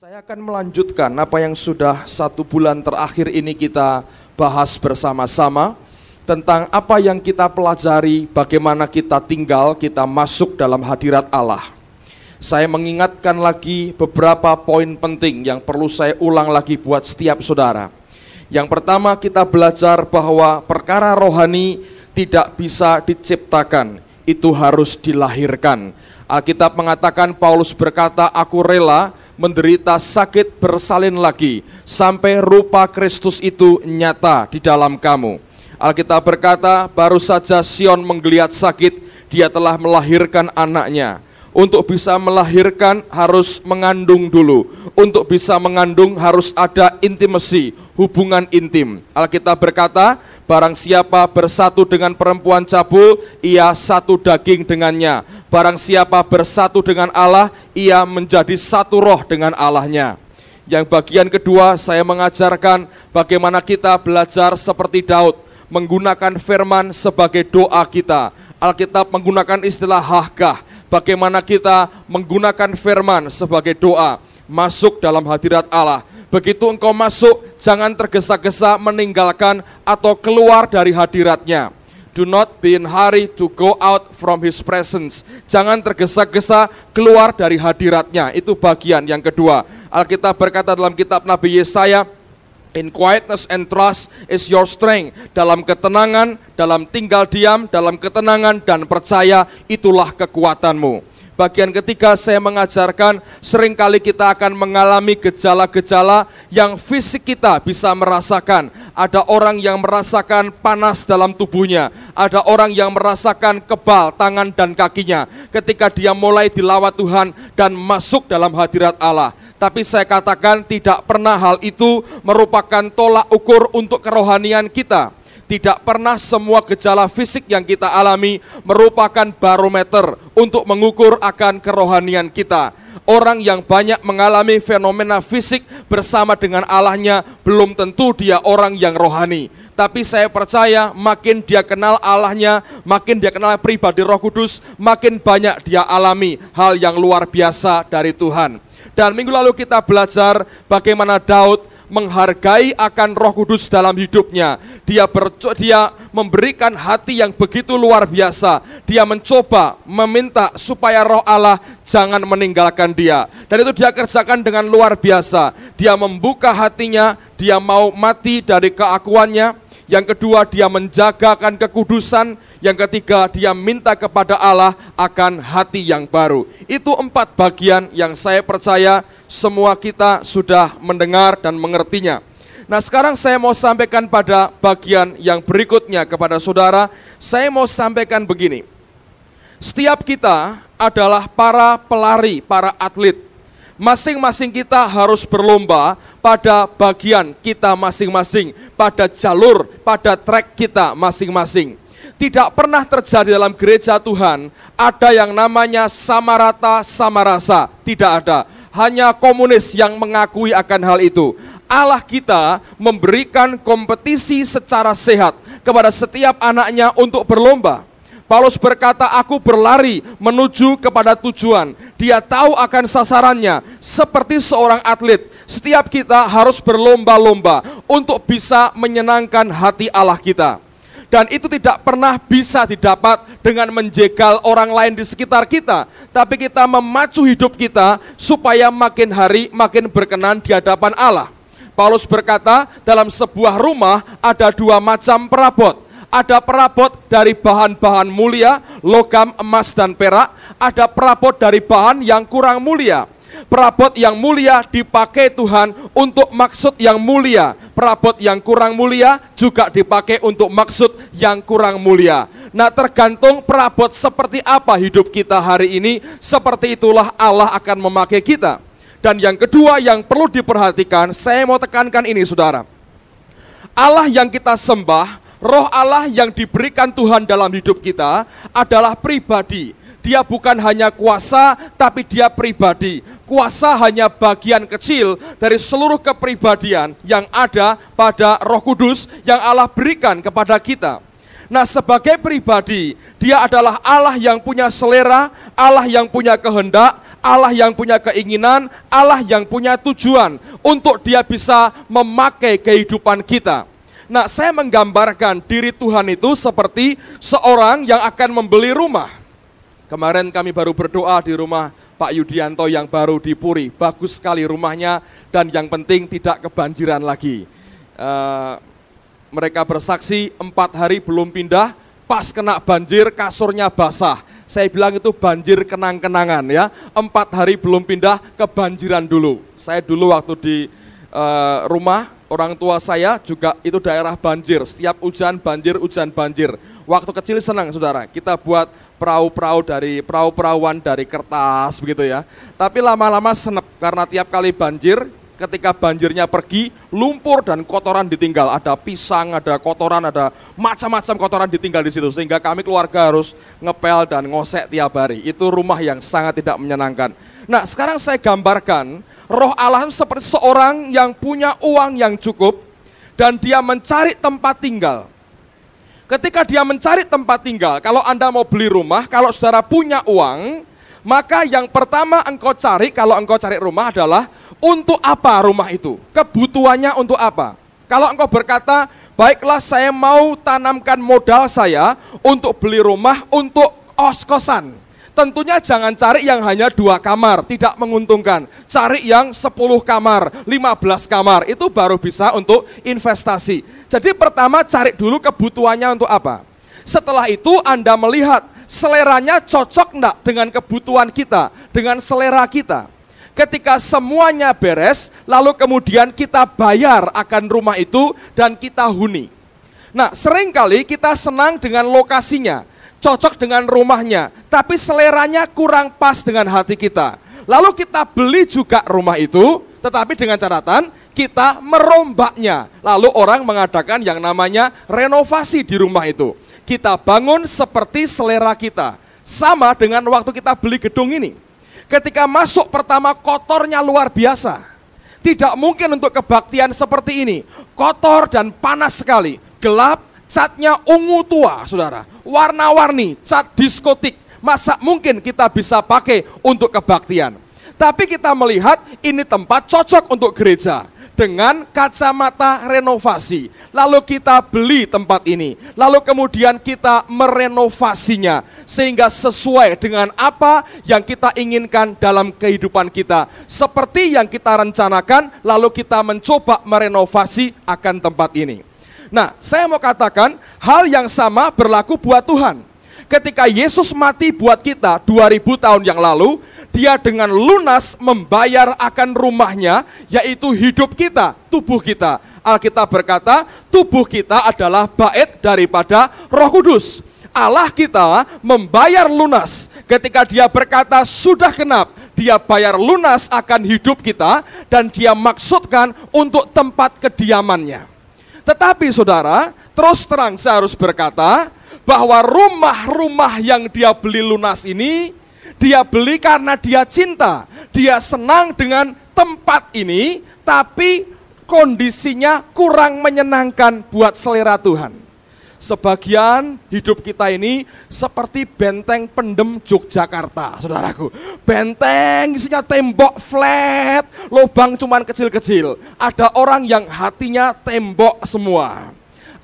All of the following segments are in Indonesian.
Saya akan melanjutkan apa yang sudah 1 bulan terakhir ini kita bahas bersama-sama tentang apa yang kita pelajari, bagaimana kita tinggal, kita masuk dalam hadirat Allah. Saya mengingatkan lagi beberapa poin penting yang perlu saya ulang lagi buat setiap saudara. Yang pertama, kita belajar bahwa perkara rohani tidak bisa diciptakan, itu harus dilahirkan. Alkitab mengatakan, Paulus berkata, aku rela menderita sakit bersalin lagi, sampai rupa Kristus itu nyata di dalam kamu. Alkitab berkata, baru saja Sion menggeliat sakit, dia telah melahirkan anaknya. Untuk bisa melahirkan harus mengandung dulu. Untuk bisa mengandung harus ada intimasi, hubungan intim. Alkitab berkata, barang siapa bersatu dengan perempuan cabul, ia satu daging dengannya. Barang siapa bersatu dengan Allah, ia menjadi satu roh dengan Allahnya. Yang bagian kedua, saya mengajarkan bagaimana kita belajar seperti Daud, menggunakan firman sebagai doa kita. Alkitab menggunakan istilah hahkah, bagaimana kita menggunakan firman sebagai doa, masuk dalam hadirat Allah. Begitu engkau masuk, jangan tergesa-gesa meninggalkan atau keluar dari hadiratnya. Do not be in hurry to go out from His presence. Jangan tergesa-gesa keluar dari hadiratnya. Itu bagian yang kedua. Alkitab berkata dalam kitab Nabi Yesaya, in quietness and trust is your strength. Dalam ketenangan, dalam tinggal diam, dalam ketenangan dan percaya, itulah kekuatanmu. Bagian ketiga, saya mengajarkan seringkali kita akan mengalami gejala-gejala yang fisik kita bisa merasakan. Ada orang yang merasakan panas dalam tubuhnya, ada orang yang merasakan kebal tangan dan kakinya ketika dia mulai dilawat Tuhan dan masuk dalam hadirat Allah. Tapi saya katakan tidak pernah hal itu merupakan tolak ukur untuk kerohanian kita. Tidak pernah semua gejala fisik yang kita alami merupakan barometer untuk mengukur akan kerohanian kita. Orang yang banyak mengalami fenomena fisik bersama dengan Allahnya belum tentu dia orang yang rohani. Tapi saya percaya makin dia kenal Allahnya, makin dia kenal pribadi Roh Kudus, makin banyak dia alami hal yang luar biasa dari Tuhan. Dan minggu lalu kita belajar bagaimana Daud menghargai akan Roh Kudus dalam hidupnya. Dia memberikan hati yang begitu luar biasa. Dia mencoba meminta supaya Roh Allah jangan meninggalkan dia. Dan itu dia kerjakan dengan luar biasa. Dia membuka hatinya, dia mau mati dari keakuannya. Yang kedua, dia menjagakan kekudusan. Yang ketiga, dia minta kepada Allah akan hati yang baru. Itu 4 bagian yang saya percaya semua kita sudah mendengar dan mengertinya. Nah, sekarang saya mau sampaikan pada bagian yang berikutnya kepada saudara. Saya mau sampaikan begini. Setiap kita adalah para pelari, para atlet. Masing-masing kita harus berlomba pada bagian kita masing-masing, pada jalur, pada trek kita masing-masing. Tidak pernah terjadi dalam gereja Tuhan ada yang namanya sama rata, sama rasa. Tidak ada. Hanya komunis yang mengakui akan hal itu. Allah kita memberikan kompetisi secara sehat kepada setiap anaknya untuk berlomba. Paulus berkata, aku berlari menuju kepada tujuan. Dia tahu akan sasarannya. Seperti seorang atlet, setiap kita harus berlomba-lomba untuk bisa menyenangkan hati Allah kita. Dan itu tidak pernah bisa didapat dengan menjegal orang lain di sekitar kita. Tapi kita memacu hidup kita supaya makin hari makin berkenan di hadapan Allah. Paulus berkata, dalam sebuah rumah ada 2 macam perabot. Ada perabot dari bahan-bahan mulia, logam, emas, dan perak. Ada perabot dari bahan yang kurang mulia. Perabot yang mulia dipakai Tuhan untuk maksud yang mulia. Perabot yang kurang mulia juga dipakai untuk maksud yang kurang mulia. Nah, tergantung perabot seperti apa hidup kita hari ini, seperti itulah Allah akan memakai kita. Dan yang kedua yang perlu diperhatikan, saya mau tekankan ini saudara. Allah yang kita sembah, Roh Allah yang diberikan Tuhan dalam hidup kita adalah pribadi. Dia bukan hanya kuasa, tapi dia pribadi. Kuasa hanya bagian kecil dari seluruh kepribadian yang ada pada Roh Kudus yang Allah berikan kepada kita. Nah, sebagai pribadi, dia adalah Allah yang punya selera, Allah yang punya kehendak, Allah yang punya keinginan, Allah yang punya tujuan untuk dia bisa memakai kehidupan kita. Nah, saya menggambarkan diri Tuhan itu seperti seorang yang akan membeli rumah. Kemarin kami baru berdoa di rumah Pak Yudianto yang baru di Puri. Bagus sekali rumahnya dan yang penting tidak kebanjiran lagi. Mereka bersaksi 4 hari belum pindah, pas kena banjir kasurnya basah. Saya bilang itu banjir kenang-kenangan ya. 4 hari belum pindah, kebanjiran dulu. Saya dulu waktu di rumah orang tua saya juga itu daerah banjir. Setiap hujan banjir, hujan banjir. Waktu kecil senang saudara, kita buat perahu-perahuan dari kertas begitu ya. Tapi lama-lama senep karena tiap kali banjir, ketika banjirnya pergi, lumpur dan kotoran ditinggal. Ada pisang, ada kotoran, ada macam-macam kotoran ditinggal di situ. Sehingga kami keluarga harus ngepel dan ngosek tiap hari. Itu rumah yang sangat tidak menyenangkan. Nah, sekarang saya gambarkan, Roh Allah seperti seorang yang punya uang yang cukup dan dia mencari tempat tinggal. Ketika dia mencari tempat tinggal, kalau Anda mau beli rumah, kalau saudara punya uang, maka yang pertama engkau cari, kalau engkau cari rumah adalah untuk apa rumah itu? Kebutuhannya untuk apa? Kalau engkau berkata, baiklah saya mau tanamkan modal saya untuk beli rumah untuk kos-kosan. Tentunya jangan cari yang hanya 2 kamar, tidak menguntungkan. Cari yang 10 kamar, 15 kamar, itu baru bisa untuk investasi. Jadi pertama cari dulu kebutuhannya untuk apa. Setelah itu Anda melihat seleranya cocok enggak dengan kebutuhan kita, dengan selera kita. Ketika semuanya beres, lalu kemudian kita bayar akan rumah itu dan kita huni. Nah, seringkali kita senang dengan lokasinya, cocok dengan rumahnya, tapi seleranya kurang pas dengan hati kita. Lalu kita beli juga rumah itu, tetapi dengan catatan kita merombaknya. Lalu orang mengadakan yang namanya renovasi di rumah itu. Kita bangun seperti selera kita. Sama dengan waktu kita beli gedung ini. Ketika masuk pertama kotornya luar biasa. Tidak mungkin untuk kebaktian seperti ini. Kotor dan panas sekali. Gelap, catnya ungu tua, saudara. Warna-warni, cat diskotik. Masa mungkin kita bisa pakai untuk kebaktian? Tapi kita melihat ini tempat cocok untuk gereja. Dengan kacamata renovasi. Lalu kita beli tempat ini. Lalu kemudian kita merenovasinya. Sehingga sesuai dengan apa yang kita inginkan dalam kehidupan kita. Seperti yang kita rencanakan, lalu kita mencoba merenovasi akan tempat ini. Nah, saya mau katakan hal yang sama berlaku buat Tuhan. Ketika Yesus mati buat kita 2000 tahun yang lalu, dia dengan lunas membayar akan rumahnya, yaitu hidup kita, tubuh kita. Alkitab berkata, tubuh kita adalah bait daripada Roh Kudus. Allah kita membayar lunas. Ketika dia berkata sudah genap, dia bayar lunas akan hidup kita, dan dia maksudkan untuk tempat kediamannya. Tetapi saudara, terus terang saya harus berkata, bahwa rumah-rumah yang dia beli lunas ini, dia beli karena dia cinta. Dia senang dengan tempat ini, tapi kondisinya kurang menyenangkan buat selera Tuhan. Sebagian hidup kita ini seperti benteng pendem Yogyakarta, saudaraku. Benteng isinya tembok flat, lubang cuman kecil-kecil. Ada orang yang hatinya tembok semua.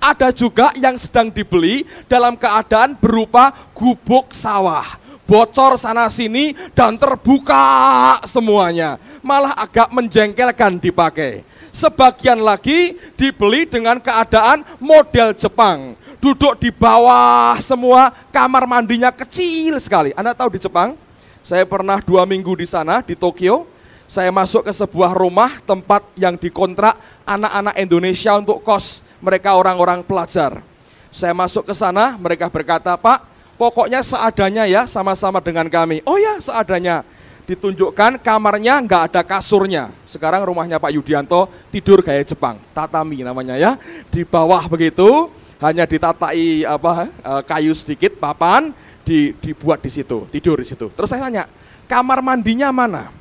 Ada juga yang sedang dibeli dalam keadaan berupa gubuk sawah. Bocor sana sini dan terbuka semuanya. Malah agak menjengkelkan dipakai. Sebagian lagi dibeli dengan keadaan model Jepang. Duduk di bawah semua, kamar mandinya kecil sekali. Anda tahu di Jepang? Saya pernah 2 minggu di sana, di Tokyo. Saya masuk ke sebuah rumah tempat yang dikontrak anak-anak Indonesia untuk kos. Mereka orang-orang pelajar. Saya masuk ke sana, mereka berkata, Pak, pokoknya seadanya ya, sama-sama dengan kami. Oh ya, seadanya. Ditunjukkan kamarnya nggak ada kasurnya. Sekarang rumahnya Pak Yudianto tidur gaya Jepang, tatami namanya ya. Di bawah begitu, hanya ditatai kayu sedikit, papan, dibuat di situ, tidur di situ. Terus saya tanya, kamar mandinya mana?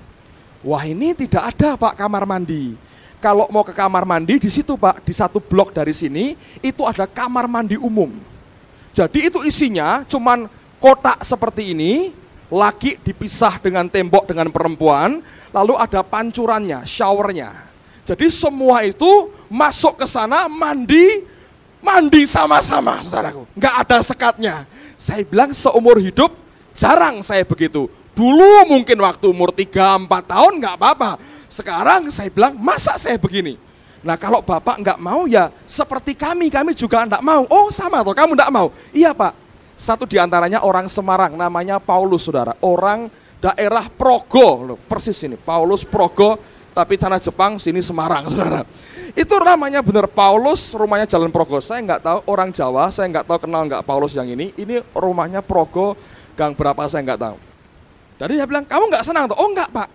Wah, ini tidak ada Pak kamar mandi. Kalau mau ke kamar mandi di situ Pak, di 1 blok dari sini itu ada kamar mandi umum. Jadi itu isinya cuman kotak seperti ini, laki dipisah dengan tembok dengan perempuan, lalu ada pancurannya, showernya. Jadi semua itu masuk ke sana, mandi sama-sama, saudaraku. Nggak ada sekatnya. Saya bilang seumur hidup jarang saya begitu. Dulu mungkin waktu umur 3-4 tahun nggak apa-apa. Sekarang saya bilang, masa saya begini? Nah kalau Bapak nggak mau ya seperti kami juga nggak mau. Oh sama toh, kamu nggak mau? Iya Pak. Satu diantaranya orang Semarang, namanya Paulus, saudara. Orang daerah Progo, persis ini, Paulus Progo, tapi tanah Jepang, sini Semarang, saudara. Itu namanya benar Paulus, rumahnya Jalan Progo. Saya nggak tahu, orang Jawa, saya nggak tahu kenal nggak Paulus yang ini rumahnya Progo, gang berapa saya nggak tahu. Jadi dia bilang, kamu nggak senang tuh? Oh nggak Pak.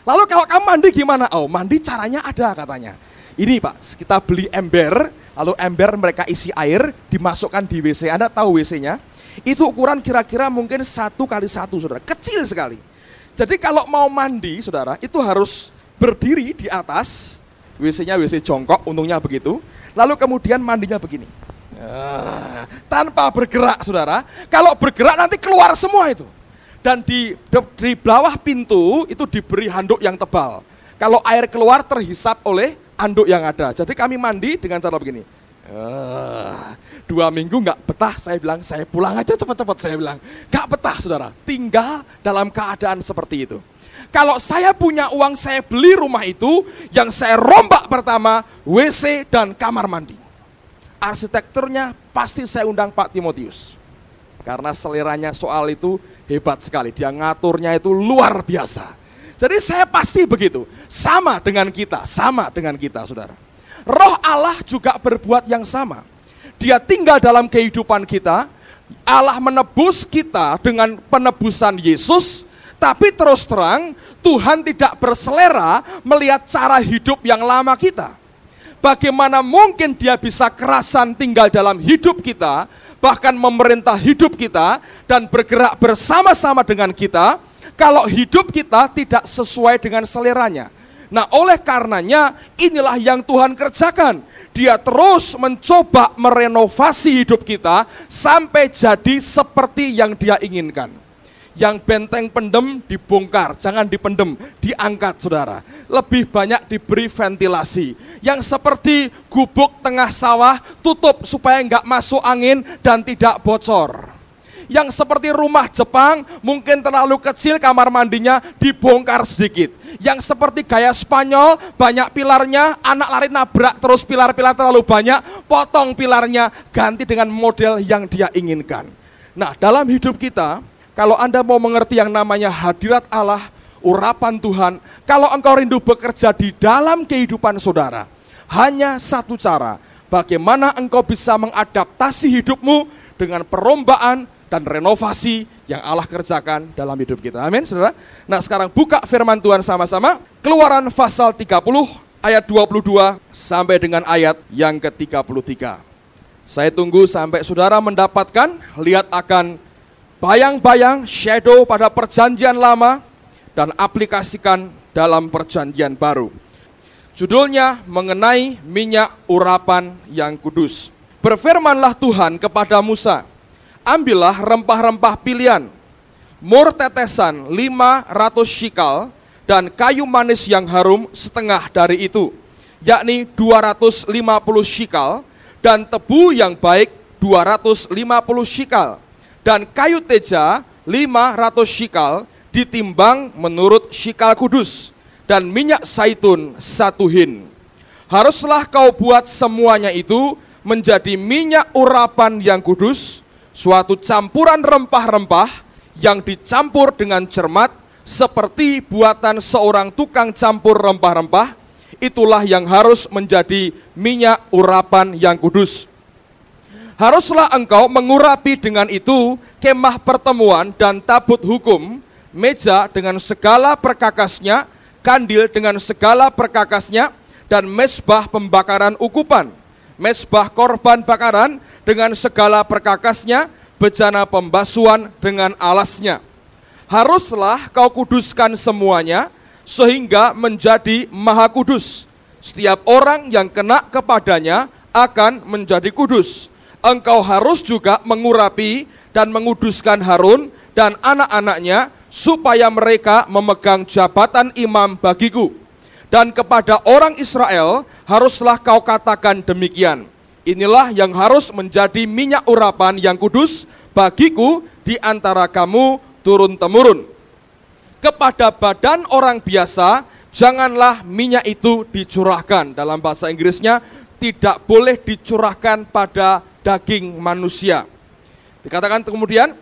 Lalu kalau kamu mandi gimana? Oh mandi caranya ada katanya. Ini Pak, kita beli ember, lalu ember mereka isi air, dimasukkan di WC. Anda tahu WC-nya? Itu ukuran kira-kira mungkin 1x1, saudara, kecil sekali. Jadi kalau mau mandi, saudara, itu harus berdiri di atas, WC-nya WC jongkok, untungnya begitu. Lalu kemudian mandinya begini, tanpa bergerak, saudara. Kalau bergerak nanti keluar semua itu. Dan di bawah pintu itu diberi handuk yang tebal. Kalau air keluar terhisap oleh handuk yang ada. Jadi kami mandi dengan cara begini. 2 minggu nggak betah, saya bilang, saya pulang aja cepat-cepat, saya bilang. Nggak betah, saudara, tinggal dalam keadaan seperti itu. Kalau saya punya uang, saya beli rumah itu, yang saya rombak pertama, WC dan kamar mandi. Arsitekturnya pasti saya undang Pak Timotius. Karena seleranya soal itu hebat sekali, dia ngaturnya itu luar biasa. Jadi saya pasti begitu, sama dengan kita, saudara. Roh Allah juga berbuat yang sama. Dia tinggal dalam kehidupan kita. Allah menebus kita dengan penebusan Yesus. Tapi terus terang Tuhan tidak berselera melihat cara hidup yang lama kita. Bagaimana mungkin dia bisa kerasan tinggal dalam hidup kita, bahkan memerintah hidup kita dan bergerak bersama-sama dengan kita, kalau hidup kita tidak sesuai dengan seleranya. Nah oleh karenanya inilah yang Tuhan kerjakan. Dia terus mencoba merenovasi hidup kita sampai jadi seperti yang dia inginkan. Yang benteng pendem dibongkar, jangan dipendem, diangkat saudara. Lebih banyak diberi ventilasi. Yang seperti gubuk tengah sawah, tutup supaya nggak masuk angin dan tidak bocor. Yang seperti rumah Jepang, mungkin terlalu kecil kamar mandinya, dibongkar sedikit. Yang seperti gaya Spanyol, banyak pilarnya, anak lari nabrak terus pilar-pilar terlalu banyak, potong pilarnya, ganti dengan model yang dia inginkan. Nah dalam hidup kita, kalau Anda mau mengerti yang namanya hadirat Allah, urapan Tuhan, kalau engkau rindu bekerja di dalam kehidupan saudara, hanya satu cara, bagaimana engkau bisa mengadaptasi hidupmu dengan perombaan dan renovasi yang Allah kerjakan dalam hidup kita. Amin, saudara. Nah sekarang buka firman Tuhan sama-sama. Keluaran pasal 30 ayat 22 sampai dengan ayat yang ke-33. Saya tunggu sampai saudara mendapatkan, lihat akan bayang-bayang, shadow pada perjanjian lama dan aplikasikan dalam perjanjian baru. Judulnya mengenai minyak urapan yang kudus. Berfirmanlah Tuhan kepada Musa, ambillah rempah-rempah pilihan, mur tetesan 500 shikal, dan kayu manis yang harum setengah dari itu, yakni 250 shikal, dan tebu yang baik 250 shikal, dan kayu teja 500 shikal, ditimbang menurut shikal kudus, dan minyak zaitun 1 hin. Haruslah kau buat semuanya itu menjadi minyak urapan yang kudus, suatu campuran rempah-rempah yang dicampur dengan cermat seperti buatan seorang tukang campur rempah-rempah. Itulah yang harus menjadi minyak urapan yang kudus. Haruslah engkau mengurapi dengan itu kemah pertemuan dan tabut hukum, meja dengan segala perkakasnya, kandil dengan segala perkakasnya, dan mezbah pembakaran ukupan, mezbah korban bakaran dengan segala perkakasnya, bejana pembasuhan dengan alasnya. Haruslah kau kuduskan semuanya, sehingga menjadi maha kudus. Setiap orang yang kena kepadanya akan menjadi kudus. Engkau harus juga mengurapi dan menguduskan Harun dan anak-anaknya supaya mereka memegang jabatan imam bagiku. Dan kepada orang Israel haruslah kau katakan demikian, inilah yang harus menjadi minyak urapan yang kudus bagiku di antara kamu turun-temurun. Kepada badan orang biasa janganlah minyak itu dicurahkan. Dalam bahasa Inggrisnya, tidak boleh dicurahkan pada daging manusia. Dikatakan kemudian,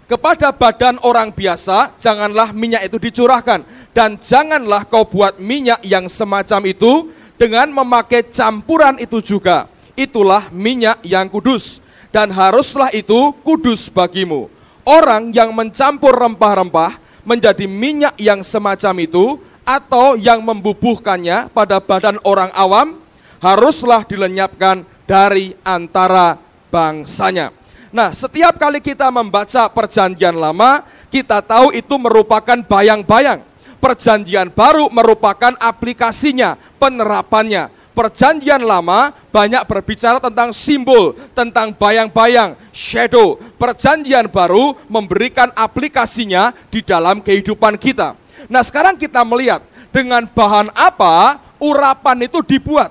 kepada badan orang biasa janganlah minyak itu dicurahkan, dan janganlah kau buat minyak yang semacam itu dengan memakai campuran itu juga. Itulah minyak yang kudus, dan haruslah itu kudus bagimu. Orang yang mencampur rempah-rempah menjadi minyak yang semacam itu, atau yang membubuhkannya pada badan orang awam, haruslah dilenyapkan dari antara bangsanya. Nah, setiap kali kita membaca Perjanjian Lama, kita tahu itu merupakan bayang-bayang. Perjanjian Baru merupakan aplikasinya, penerapannya. Perjanjian Lama banyak berbicara tentang simbol, tentang bayang-bayang, shadow. Perjanjian Baru memberikan aplikasinya di dalam kehidupan kita. Nah, sekarang kita melihat dengan bahan apa urapan itu dibuat.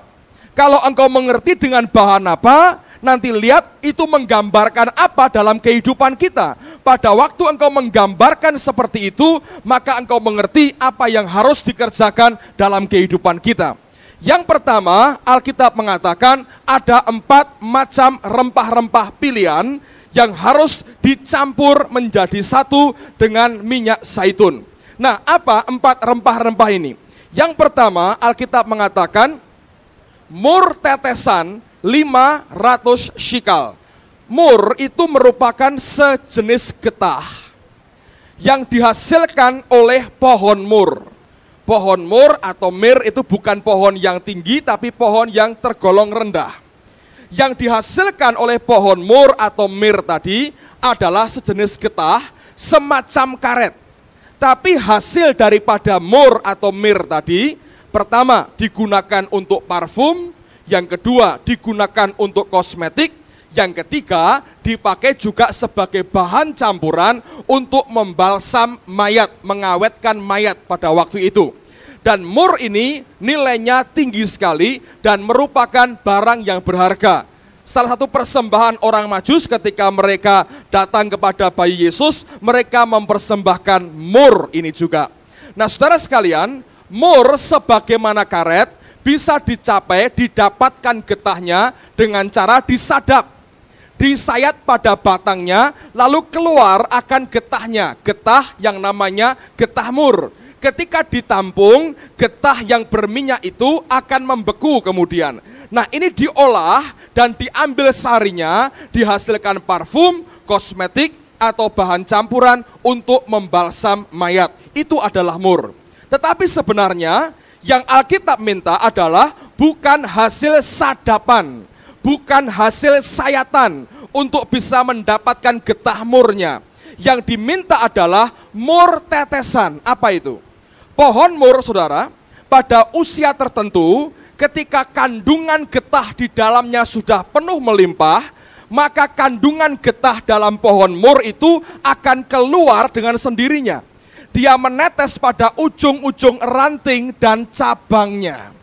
Kalau engkau mengerti dengan bahan apa, nanti lihat itu menggambarkan apa dalam kehidupan kita. Pada waktu engkau menggambarkan seperti itu, maka engkau mengerti apa yang harus dikerjakan dalam kehidupan kita. Yang pertama, Alkitab mengatakan ada 4 macam rempah-rempah pilihan yang harus dicampur menjadi satu dengan minyak zaitun. Nah, apa 4 rempah-rempah ini? Yang pertama, Alkitab mengatakan mur tetesan 500 shikal. Mur itu merupakan sejenis getah yang dihasilkan oleh pohon mur. Pohon mur atau mir itu bukan pohon yang tinggi, tapi pohon yang tergolong rendah. Yang dihasilkan oleh pohon mur atau mir tadi adalah sejenis getah semacam karet. Tapi hasil daripada mur atau mir tadi, pertama digunakan untuk parfum, yang kedua digunakan untuk kosmetik, yang ketiga dipakai juga sebagai bahan campuran untuk membalsam mayat, mengawetkan mayat pada waktu itu. Dan mur ini nilainya tinggi sekali dan merupakan barang yang berharga. Salah satu persembahan orang Majus ketika mereka datang kepada bayi Yesus, mereka mempersembahkan mur ini juga. Nah, saudara sekalian, mur sebagaimana karet bisa dicapai, didapatkan getahnya dengan cara disadap, disayat pada batangnya, lalu keluar akan getahnya, getah yang namanya getah mur. Ketika ditampung, getah yang berminyak itu akan membeku kemudian. Nah, ini diolah dan diambil sarinya, dihasilkan parfum, kosmetik, atau bahan campuran untuk membalsam mayat. Itu adalah mur. Tetapi sebenarnya yang Alkitab minta adalah bukan hasil sadapan, bukan hasil sayatan untuk bisa mendapatkan getah murnya. Yang diminta adalah mur tetesan. Apa itu? Pohon mur, saudara, pada usia tertentu, ketika kandungan getah di dalamnya sudah penuh melimpah, maka kandungan getah dalam pohon mur itu akan keluar dengan sendirinya. Dia menetes pada ujung-ujung ranting dan cabangnya.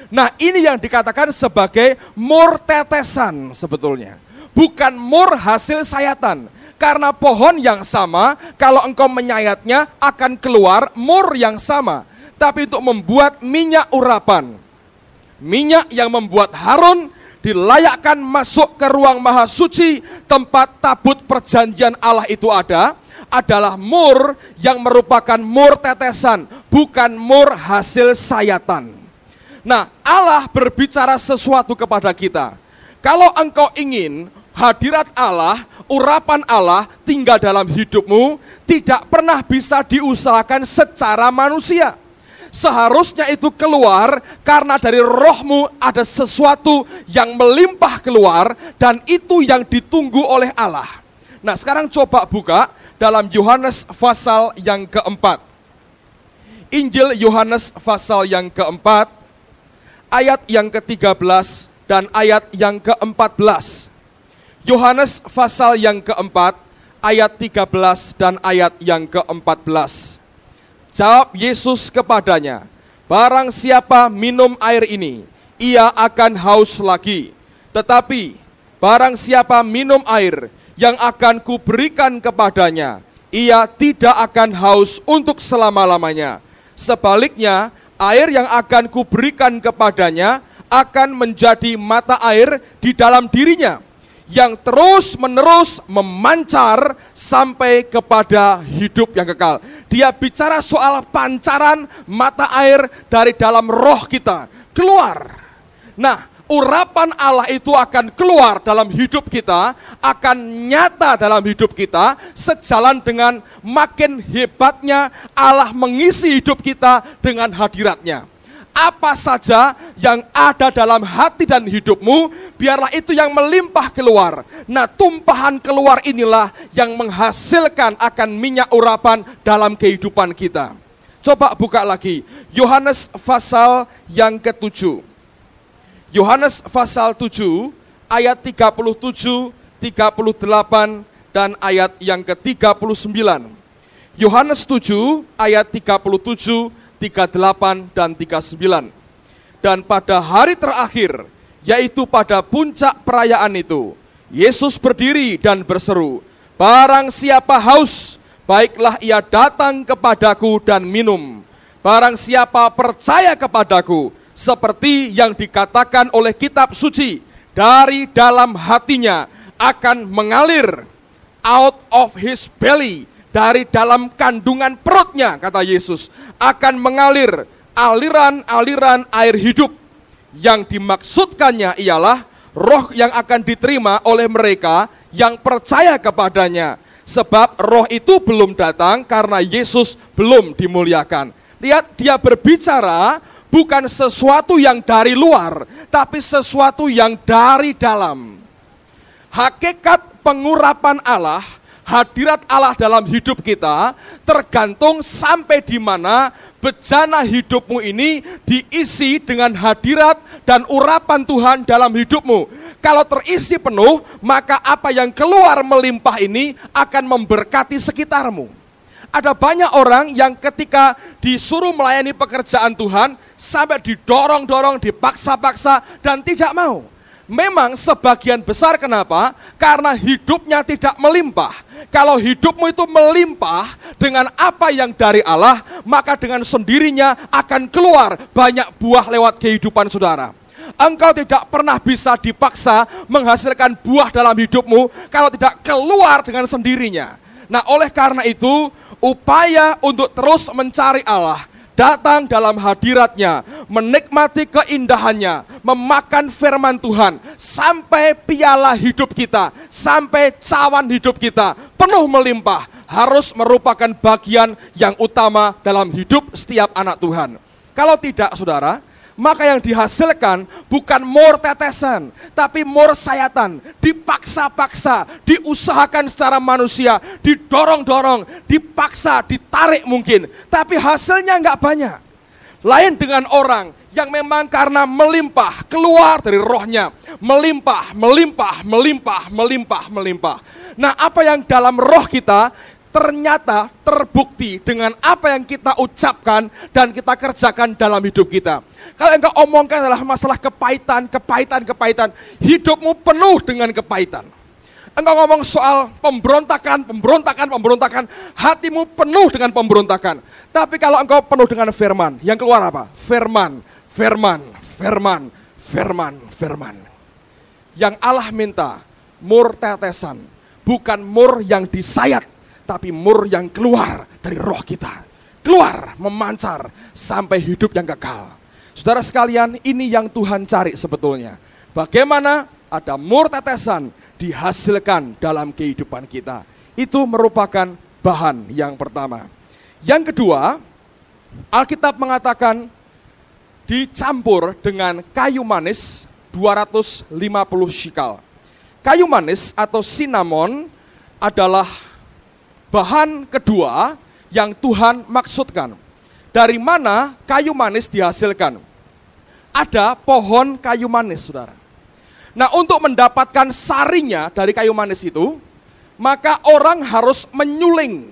Nah, ini yang dikatakan sebagai mur tetesan sebetulnya. Bukan mur hasil sayatan. Karena pohon yang sama, kalau engkau menyayatnya akan keluar mur yang sama. Tapi untuk membuat minyak urapan, minyak yang membuat Harun dilayakkan masuk ke ruang maha suci, tempat tabut perjanjian Allah itu ada, adalah mur yang merupakan mur tetesan, bukan mur hasil sayatan. Nah, Allah berbicara sesuatu kepada kita. Kalau engkau ingin hadirat Allah, urapan Allah tinggal dalam hidupmu, tidak pernah bisa diusahakan secara manusia. Seharusnya itu keluar karena dari rohmu ada sesuatu yang melimpah keluar, dan itu yang ditunggu oleh Allah. Nah, sekarang coba buka dalam Yohanes pasal yang keempat. Injil Yohanes pasal yang keempat, ayat yang ke-13 dan ayat yang ke-14. Yohanes pasal yang keempat, ayat 13 dan ayat yang ke-14. Jawab Yesus kepadanya, barang siapa minum air ini, ia akan haus lagi. Tetapi barang siapa minum air yang akan kuberikan kepadanya, ia tidak akan haus untuk selama-lamanya. Sebaliknya, air yang akan kuberikan kepadanya akan menjadi mata air di dalam dirinya, yang terus-menerus memancar sampai kepada hidup yang kekal. Dia bicara soal pancaran mata air dari dalam roh kita, keluar. Nah, urapan Allah itu akan keluar dalam hidup kita, akan nyata dalam hidup kita, sejalan dengan makin hebatnya Allah mengisi hidup kita dengan hadiratnya. Apa saja yang ada dalam hati dan hidupmu, biarlah itu yang melimpah keluar. Nah, tumpahan keluar inilah yang menghasilkan akan minyak urapan dalam kehidupan kita. Coba buka lagi, Yohanes pasal yang ke-7. Yohanes pasal 7, ayat 37, 38, dan ayat yang ke-39. Yohanes 7, ayat 37, 38 dan 39. Dan pada hari terakhir, yaitu pada puncak perayaan itu, Yesus berdiri dan berseru, barang siapa haus, baiklah ia datang kepadaku dan minum. Barang siapa percaya kepadaku, seperti yang dikatakan oleh kitab suci, dari dalam hatinya akan mengalir, out of his belly, dari dalam kandungan perutnya, kata Yesus, akan mengalir aliran-aliran air hidup. Yang dimaksudkannya ialah roh yang akan diterima oleh mereka yang percaya kepadanya. Sebab roh itu belum datang karena Yesus belum dimuliakan. Lihat, dia berbicara bukan sesuatu yang dari luar, tapi sesuatu yang dari dalam. Hakikat pengurapan Allah, hadirat Allah dalam hidup kita tergantung sampai di mana bejana hidupmu ini diisi dengan hadirat dan urapan Tuhan dalam hidupmu. Kalau terisi penuh, maka apa yang keluar melimpah ini akan memberkati sekitarmu. Ada banyak orang yang ketika disuruh melayani pekerjaan Tuhan sampai didorong-dorong, dipaksa-paksa dan tidak mau. Memang sebagian besar kenapa? Karena hidupnya tidak melimpah. Kalau hidupmu itu melimpah dengan apa yang dari Allah, maka dengan sendirinya akan keluar banyak buah lewat kehidupan saudara. Engkau tidak pernah bisa dipaksa menghasilkan buah dalam hidupmu kalau tidak keluar dengan sendirinya. Nah, oleh karena itu, upaya untuk terus mencari Allah, datang dalam hadiratnya, menikmati keindahannya, memakan firman Tuhan, sampai piala hidup kita, sampai cawan hidup kita penuh melimpah, harus merupakan bagian yang utama dalam hidup setiap anak Tuhan. Kalau tidak, saudara, maka yang dihasilkan bukan mur tetesan, tapi mur sayatan, dipaksa-paksa, diusahakan secara manusia, didorong-dorong, dipaksa, ditarik mungkin, tapi hasilnya enggak banyak. Lain dengan orang yang memang karena melimpah, keluar dari rohnya, melimpah, melimpah, melimpah, melimpah, melimpah. Nah, apa yang dalam roh kita ternyata terbukti dengan apa yang kita ucapkan dan kita kerjakan dalam hidup kita. Kalau engkau omongkan adalah masalah kepahitan, hidupmu penuh dengan kepahitan. Engkau ngomong soal pemberontakan, hatimu penuh dengan pemberontakan. Tapi kalau engkau penuh dengan firman, yang keluar apa? Firman. Yang Allah minta, mur tetesan, bukan mur yang disayat, tapi mur yang keluar dari roh kita. Keluar, memancar, sampai hidup yang kekal. Saudara sekalian, ini yang Tuhan cari sebetulnya. Bagaimana ada mur tetesan dihasilkan dalam kehidupan kita. Itu merupakan bahan yang pertama. Yang kedua, Alkitab mengatakan dicampur dengan kayu manis 250 shikal. Kayu manis atau cinnamon adalah bahan kedua yang Tuhan maksudkan. Dari mana kayu manis dihasilkan? Ada pohon kayu manis, saudara. Nah, untuk mendapatkan sarinya dari kayu manis itu, maka orang harus menyuling.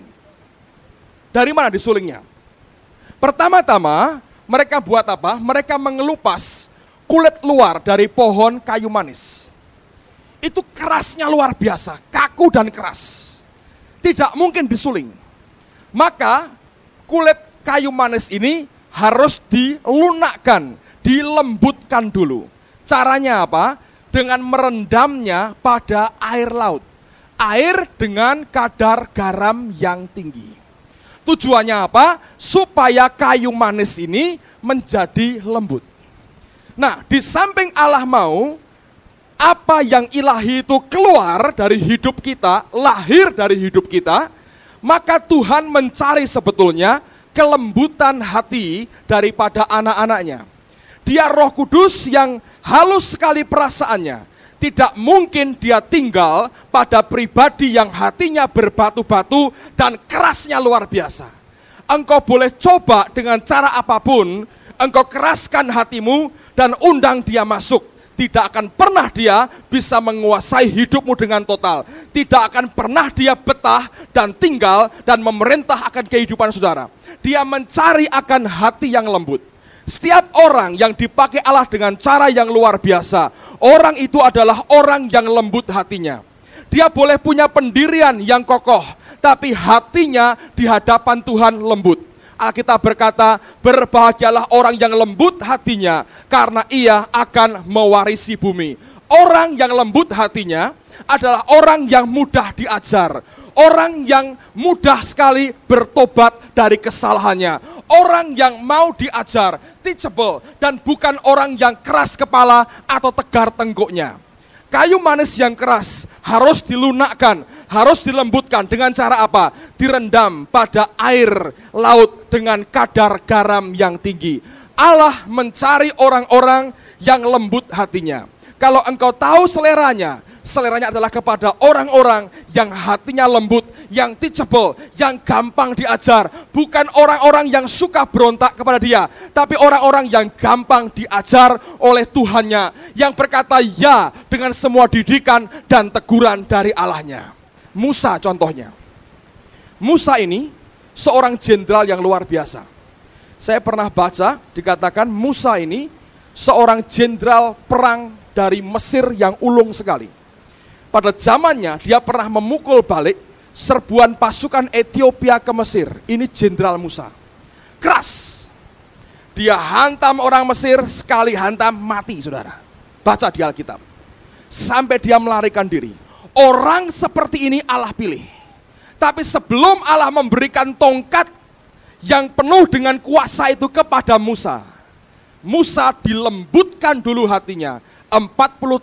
Dari mana disulingnya? Pertama-tama, mereka buat apa? Mereka mengelupas kulit luar dari pohon kayu manis. Itu kerasnya luar biasa, kaku dan keras. Tidak mungkin disuling. Maka kulit kayu manis ini harus dilunakkan, dilembutkan dulu. Caranya apa? Dengan merendamnya pada air laut. Air dengan kadar garam yang tinggi. Tujuannya apa? Supaya kayu manis ini menjadi lembut. Nah, di samping Allah mau apa yang ilahi itu keluar dari hidup kita, lahir dari hidup kita, maka Tuhan mencari sebetulnya kelembutan hati daripada anak-anaknya. Dia Roh Kudus yang halus sekali perasaannya. Tidak mungkin dia tinggal pada pribadi yang hatinya berbatu-batu dan kerasnya luar biasa. Engkau boleh coba dengan cara apapun, engkau keraskan hatimu dan undang dia masuk. Tidak akan pernah dia bisa menguasai hidupmu dengan total. Tidak akan pernah dia betah dan tinggal dan memerintah akan kehidupan saudara. Dia mencari akan hati yang lembut. Setiap orang yang dipakai Allah dengan cara yang luar biasa, orang itu adalah orang yang lembut hatinya. Dia boleh punya pendirian yang kokoh, tapi hatinya di hadapan Tuhan lembut. Alkitab berkata, berbahagialah orang yang lembut hatinya, karena ia akan mewarisi bumi. Orang yang lembut hatinya adalah orang yang mudah diajar. Orang yang mudah sekali bertobat dari kesalahannya. Orang yang mau diajar, teachable, dan bukan orang yang keras kepala atau tegar tengkuknya. Kayu manis yang keras harus dilunakkan, harus dilembutkan dengan cara apa? Direndam pada air laut dengan kadar garam yang tinggi. Allah mencari orang-orang yang lembut hatinya. Kalau engkau tahu seleranya adalah kepada orang-orang yang hatinya lembut, yang teachable, yang gampang diajar. Bukan orang-orang yang suka berontak kepada dia, tapi orang-orang yang gampang diajar oleh Tuhannya, yang berkata ya dengan semua didikan dan teguran dari Allahnya. Musa contohnya. Musa ini seorang jenderal yang luar biasa. Saya pernah baca, dikatakan Musa ini seorang jenderal perang dari Mesir yang ulung sekali. Pada zamannya dia pernah memukul balik serbuan pasukan Ethiopia ke Mesir. Ini jenderal Musa. Keras. Dia hantam orang Mesir, sekali hantam mati, saudara. Baca di Alkitab. Sampai dia melarikan diri. Orang seperti ini Allah pilih. Tapi sebelum Allah memberikan tongkat yang penuh dengan kuasa itu kepada Musa, Musa dilembutkan dulu hatinya. 40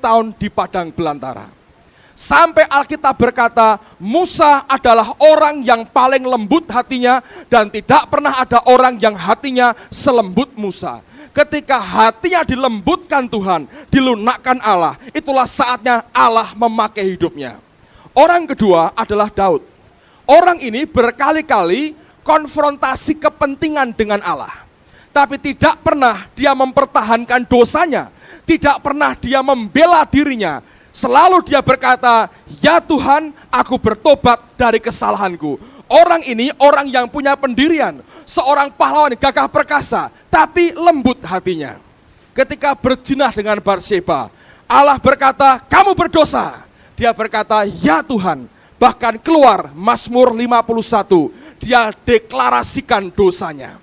tahun di padang belantara. Sampai Alkitab berkata, Musa adalah orang yang paling lembut hatinya dan tidak pernah ada orang yang hatinya selembut Musa. Ketika hatinya dilembutkan Tuhan, dilunakkan Allah, itulah saatnya Allah memakai hidupnya. Orang kedua adalah Daud. Orang ini berkali-kali konfrontasi kepentingan dengan Allah. Tapi tidak pernah dia mempertahankan dosanya. Tidak pernah dia membela dirinya. Selalu dia berkata, ya Tuhan, aku bertobat dari kesalahanku. Orang ini orang yang punya pendirian. Seorang pahlawan gagah perkasa, tapi lembut hatinya. Ketika berzinah dengan Batseba, Allah berkata, kamu berdosa. Dia berkata, ya Tuhan. Bahkan keluar Mazmur 51, dia deklarasikan dosanya.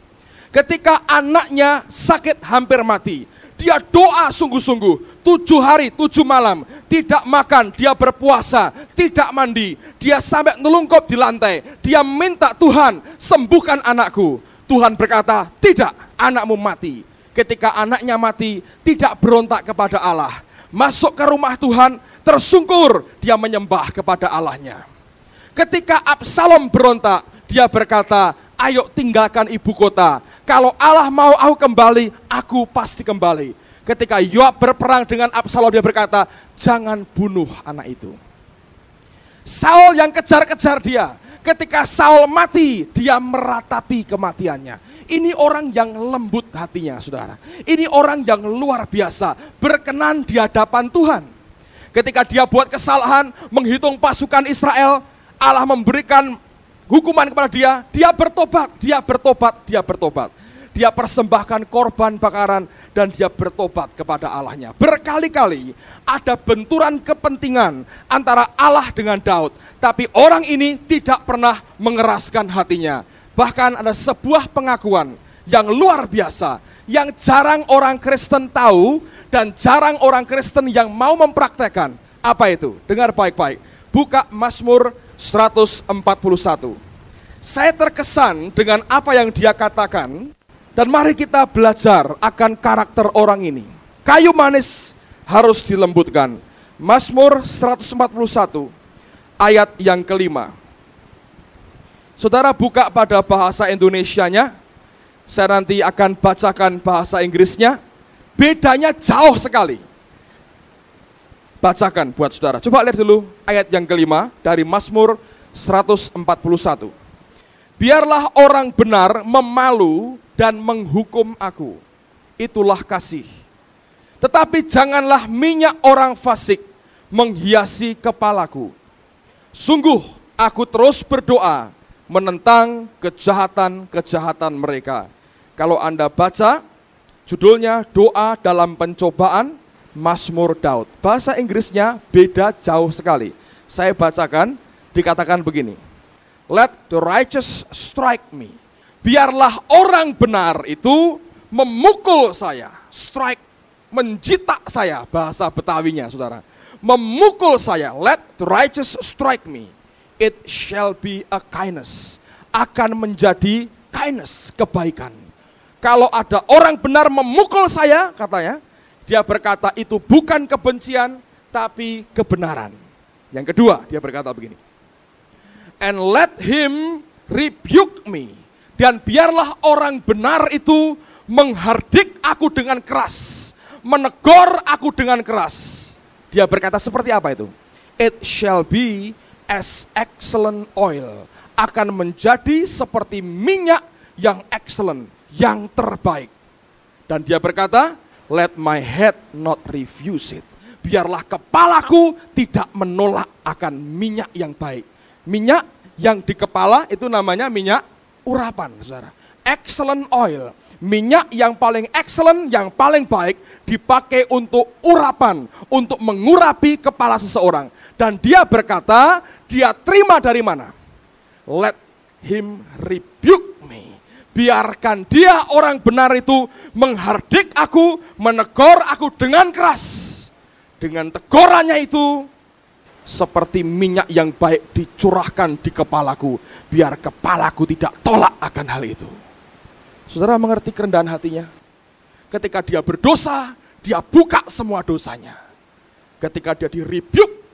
Ketika anaknya sakit hampir mati, dia doa sungguh-sungguh, 7 hari 7 malam, tidak makan, dia berpuasa, tidak mandi, dia sampai nelungkup di lantai, dia minta Tuhan sembuhkan anakku. Tuhan berkata, tidak, anakmu mati. Ketika anaknya mati, tidak berontak kepada Allah, masuk ke rumah Tuhan, tersungkur, dia menyembah kepada Allahnya. Ketika Absalom berontak, dia berkata, ayo tinggalkan ibu kota. Kalau Allah mau aku kembali, aku pasti kembali. Ketika Yoab berperang dengan Absalom, dia berkata, jangan bunuh anak itu. Saul yang kejar-kejar dia. Ketika Saul mati, dia meratapi kematiannya. Ini orang yang lembut hatinya, saudara. Ini orang yang luar biasa, berkenan di hadapan Tuhan. Ketika dia buat kesalahan, menghitung pasukan Israel, Allah memberikan hukuman kepada dia, dia bertobat, dia bertobat, dia bertobat. Dia persembahkan korban bakaran dan dia bertobat kepada Allahnya. Berkali-kali ada benturan kepentingan antara Allah dengan Daud. Tapi orang ini tidak pernah mengeraskan hatinya. Bahkan ada sebuah pengakuan yang luar biasa, yang jarang orang Kristen tahu dan jarang orang Kristen yang mau mempraktekkan. Apa itu? Dengar baik-baik. Buka Mazmur 141. Saya terkesan dengan apa yang dia katakan. Dan mari kita belajar akan karakter orang ini. Kayu manis harus dilembutkan. Mazmur 141 ayat yang kelima. Saudara buka pada bahasa Indonesianya. Saya nanti akan bacakan bahasa Inggrisnya. Bedanya jauh sekali. Bacakan buat saudara. Coba lihat dulu ayat yang kelima dari Mazmur 141. Biarlah orang benar memalu dan menghukum aku. Itulah kasih. Tetapi janganlah minyak orang fasik menghiasi kepalaku. Sungguh aku terus berdoa menentang kejahatan-kejahatan mereka. Kalau Anda baca, judulnya doa dalam pencobaan Mazmur Daud. Bahasa Inggrisnya beda jauh sekali. Saya bacakan, dikatakan begini. Let the righteous strike me. Biarlah orang benar itu memukul saya. Strike, menjitak saya, bahasa Betawinya saudara. Memukul saya. Let the righteous strike me. It shall be a kindness. Akan menjadi kindness, kebaikan. Kalau ada orang benar memukul saya, katanya, dia berkata itu bukan kebencian, tapi kebenaran. Yang kedua, dia berkata begini. And let him rebuke me. Dan biarlah orang benar itu menghardik aku dengan keras, menegur aku dengan keras. Dia berkata seperti apa itu? It shall be as excellent oil. Akan menjadi seperti minyak yang excellent, yang terbaik. Dan dia berkata, let my head not refuse it. Biarlah kepalaku tidak menolak akan minyak yang baik. Minyak yang di kepala itu namanya minyak urapan, saudara. Excellent oil. Minyak yang paling excellent, yang paling baik dipakai untuk urapan, untuk mengurapi kepala seseorang. Dan dia berkata, dia terima dari mana? Let him rebuke me. Biarkan dia orang benar itu menghardik aku, menegur aku dengan keras. Dengan tegurannya itu, seperti minyak yang baik dicurahkan di kepalaku, biar kepalaku tidak tolak akan hal itu. Saudara mengerti kerendahan hatinya? Ketika dia berdosa, dia buka semua dosanya. Ketika dia di-rebuke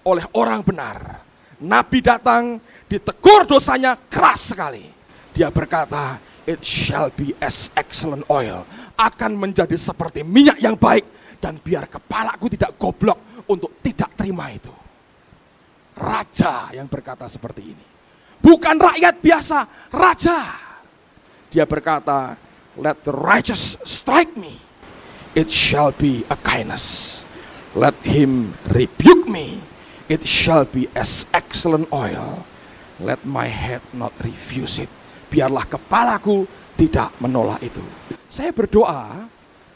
oleh orang benar, Nabi datang, ditegur dosanya keras sekali. Dia berkata, it shall be as excellent oil. Akan menjadi seperti minyak yang baik, dan biar kepalaku tidak goblok untuk tidak terima itu. Raja yang berkata seperti ini. Bukan rakyat biasa, raja. Dia berkata, let the righteous strike me. It shall be a kindness. Let him rebuke me. It shall be as excellent oil. Let my head not refuse it. Biarlah kepalaku tidak menolak itu. Saya berdoa,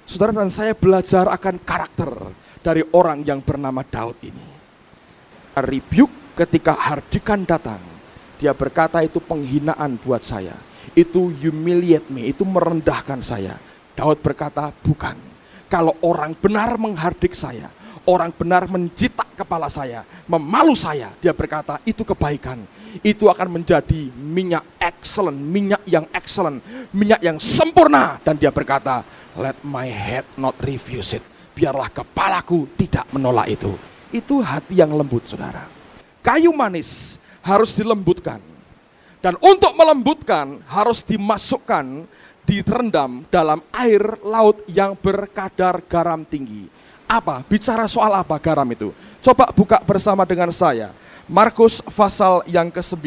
saudara, dan saya belajar akan karakter dari orang yang bernama Daud ini. A rebuke ketika hardikan datang. Dia berkata itu penghinaan buat saya. Itu humiliate me, itu merendahkan saya. Daud berkata bukan. Kalau orang benar menghardik saya, orang benar mencitak kepala saya, memalu saya, dia berkata itu kebaikan. Itu akan menjadi minyak excellent, minyak yang excellent, minyak yang sempurna. Dan dia berkata, let my head not refuse it. Biarlah kepalaku tidak menolak itu. Itu hati yang lembut, saudara. Kayu manis harus dilembutkan. Dan untuk melembutkan harus dimasukkan, direndam dalam air laut yang berkadar garam tinggi. Apa? Bicara soal apa garam itu? Coba buka bersama dengan saya. Markus pasal yang ke-9.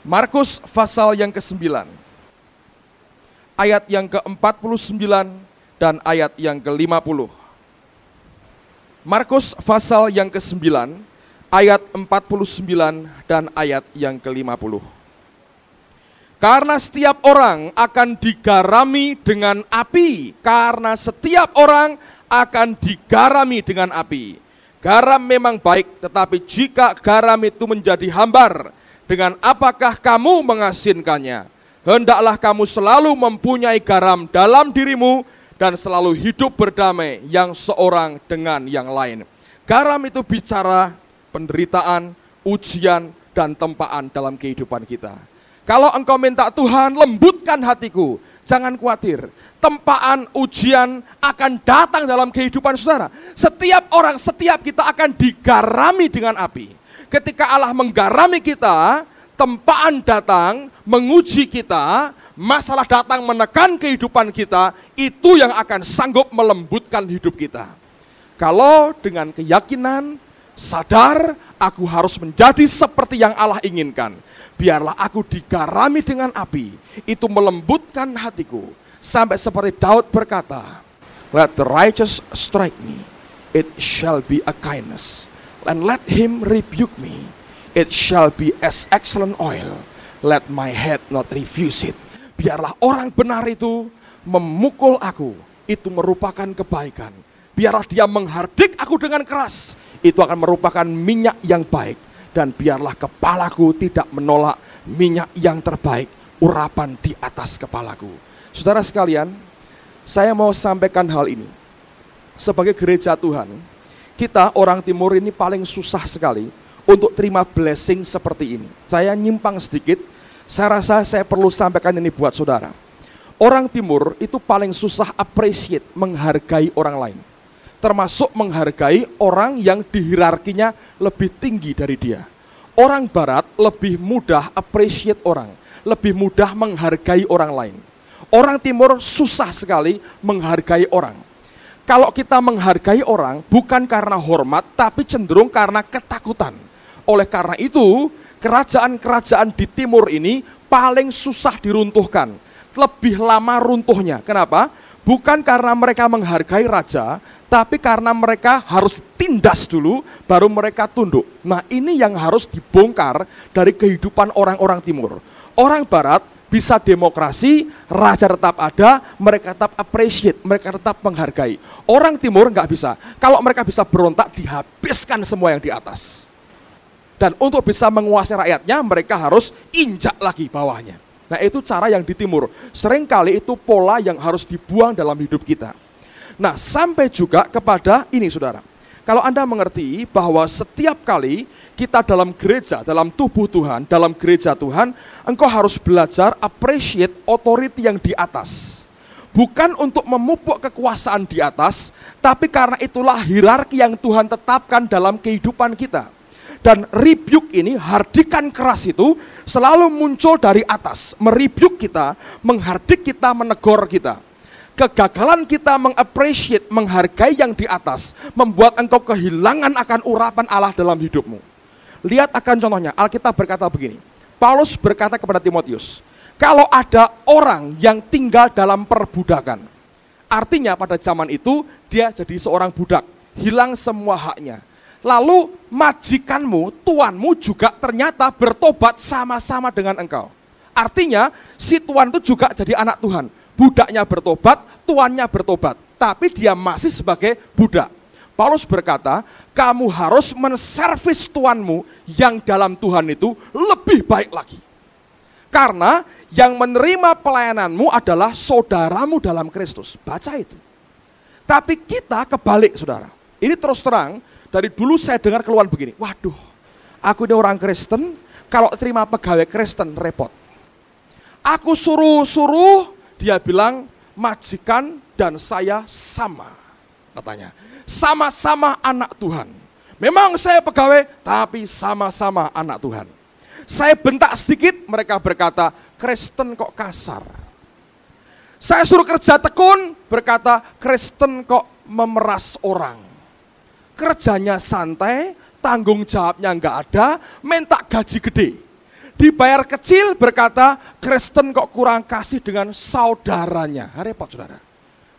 Markus pasal yang ke-9. Ayat yang ke-49 dan ayat yang ke-50. Markus pasal yang ke-9, ayat 49 dan ayat yang ke-50. Karena setiap orang akan digarami dengan api, karena setiap orang akan digarami dengan api. Garam memang baik, tetapi jika garam itu menjadi hambar, dengan apakah kamu mengasinkannya? Hendaklah kamu selalu mempunyai garam dalam dirimu dan selalu hidup berdamai yang seorang dengan yang lain. Garam itu bicara penderitaan, ujian, dan tempaan dalam kehidupan kita. Kalau engkau minta Tuhan lembutkan hatiku, jangan khawatir. Tempaan, ujian akan datang dalam kehidupan saudara. Setiap orang, setiap kita akan digarami dengan api. Ketika Allah menggarami kita, tempaan datang, menguji kita, masalah datang menekan kehidupan kita, itu yang akan sanggup melembutkan hidup kita. Kalau dengan keyakinan, sadar, aku harus menjadi seperti yang Allah inginkan. Biarlah aku digarami dengan api, itu melembutkan hatiku. Sampai seperti Daud berkata, let the righteous strike me, it shall be a kindness. And let him rebuke me, it shall be as excellent oil. Let my head not refuse it. Biarlah orang benar itu memukul aku, itu merupakan kebaikan. Biarlah dia menghardik aku dengan keras, itu akan merupakan minyak yang baik. Dan biarlah kepalaku tidak menolak minyak yang terbaik, urapan di atas kepalaku. Saudara sekalian, saya mau sampaikan hal ini. Sebagai gereja Tuhan, kita orang timur ini paling susah sekali untuk terima blessing seperti ini. Saya nyimpang sedikit, saya rasa saya perlu sampaikan ini buat saudara. Orang timur itu paling susah appreciate, menghargai orang lain. Termasuk menghargai orang yang dihierarkinya lebih tinggi dari dia. Orang barat lebih mudah appreciate orang, lebih mudah menghargai orang lain. Orang timur susah sekali menghargai orang. Kalau kita menghargai orang bukan karena hormat, tapi cenderung karena ketakutan. Oleh karena itu, kerajaan-kerajaan di timur ini paling susah diruntuhkan. Lebih lama runtuhnya. Kenapa? Bukan karena mereka menghargai raja, tapi karena mereka harus tindas dulu, baru mereka tunduk. Nah, ini yang harus dibongkar dari kehidupan orang-orang timur. Orang barat bisa demokrasi, raja tetap ada, mereka tetap appreciate, mereka tetap menghargai. Orang timur nggak bisa. Kalau mereka bisa berontak, dihabiskan semua yang di atas. Dan untuk bisa menguasai rakyatnya, mereka harus injak lagi bawahnya. Nah, itu cara yang di timur. Seringkali itu pola yang harus dibuang dalam hidup kita. Nah, sampai juga kepada ini saudara. Kalau Anda mengerti bahwa setiap kali kita dalam gereja, dalam tubuh Tuhan, dalam gereja Tuhan, engkau harus belajar appreciate authority yang di atas. Bukan untuk memupuk kekuasaan di atas, tapi karena itulah hierarki yang Tuhan tetapkan dalam kehidupan kita. Dan rebuke ini, hardikan keras itu selalu muncul dari atas, merebuke kita, menghardik kita, menegur kita. Kegagalan kita mengappreciate, menghargai yang di atas, membuat engkau kehilangan akan urapan Allah dalam hidupmu. Lihat akan contohnya, Alkitab berkata begini, Paulus berkata kepada Timotius, kalau ada orang yang tinggal dalam perbudakan, artinya pada zaman itu dia jadi seorang budak, hilang semua haknya. Lalu majikanmu, tuanmu juga ternyata bertobat sama-sama dengan engkau. Artinya si tuan itu juga jadi anak Tuhan. Budaknya bertobat, tuannya bertobat. Tapi dia masih sebagai budak. Paulus berkata, kamu harus menservis tuanmu yang dalam Tuhan itu lebih baik lagi. Karena yang menerima pelayananmu adalah saudaramu dalam Kristus. Baca itu. Tapi kita kebalik saudara. Ini terus terang, dari dulu saya dengar keluhan begini, waduh, aku ini orang Kristen, kalau terima pegawai Kristen repot. Aku suruh-suruh, dia bilang majikan dan saya sama, katanya. Sama-sama anak Tuhan. Memang saya pegawai, tapi sama-sama anak Tuhan. Saya bentak sedikit, mereka berkata, Kristen kok kasar. Saya suruh kerja tekun, berkata, Kristen kok memeras orang. Kerjanya santai, tanggung jawabnya nggak ada, minta gaji gede. Dibayar kecil, berkata, Kristen kok kurang kasih dengan saudaranya. Repot saudara.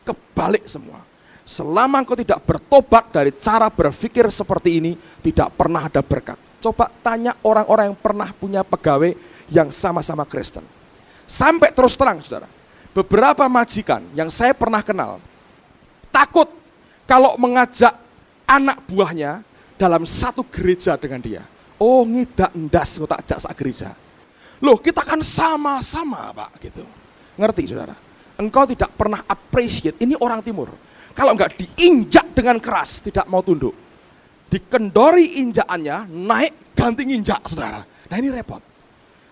Kebalik semua. Selama engkau tidak bertobat dari cara berpikir seperti ini, tidak pernah ada berkat. Coba tanya orang-orang yang pernah punya pegawai yang sama-sama Kristen. Sampai terus terang, saudara, beberapa majikan yang saya pernah kenal, takut kalau mengajak anak buahnya dalam satu gereja dengan dia. Oh, ngidak ndas, kau tak ajak sak gereja. Loh, kita kan sama-sama, Pak, gitu. Ngerti, saudara? Engkau tidak pernah appreciate, ini orang timur. Kalau enggak diinjak dengan keras, tidak mau tunduk. Dikendori injakannya, naik, ganti injak, saudara. Nah, ini repot.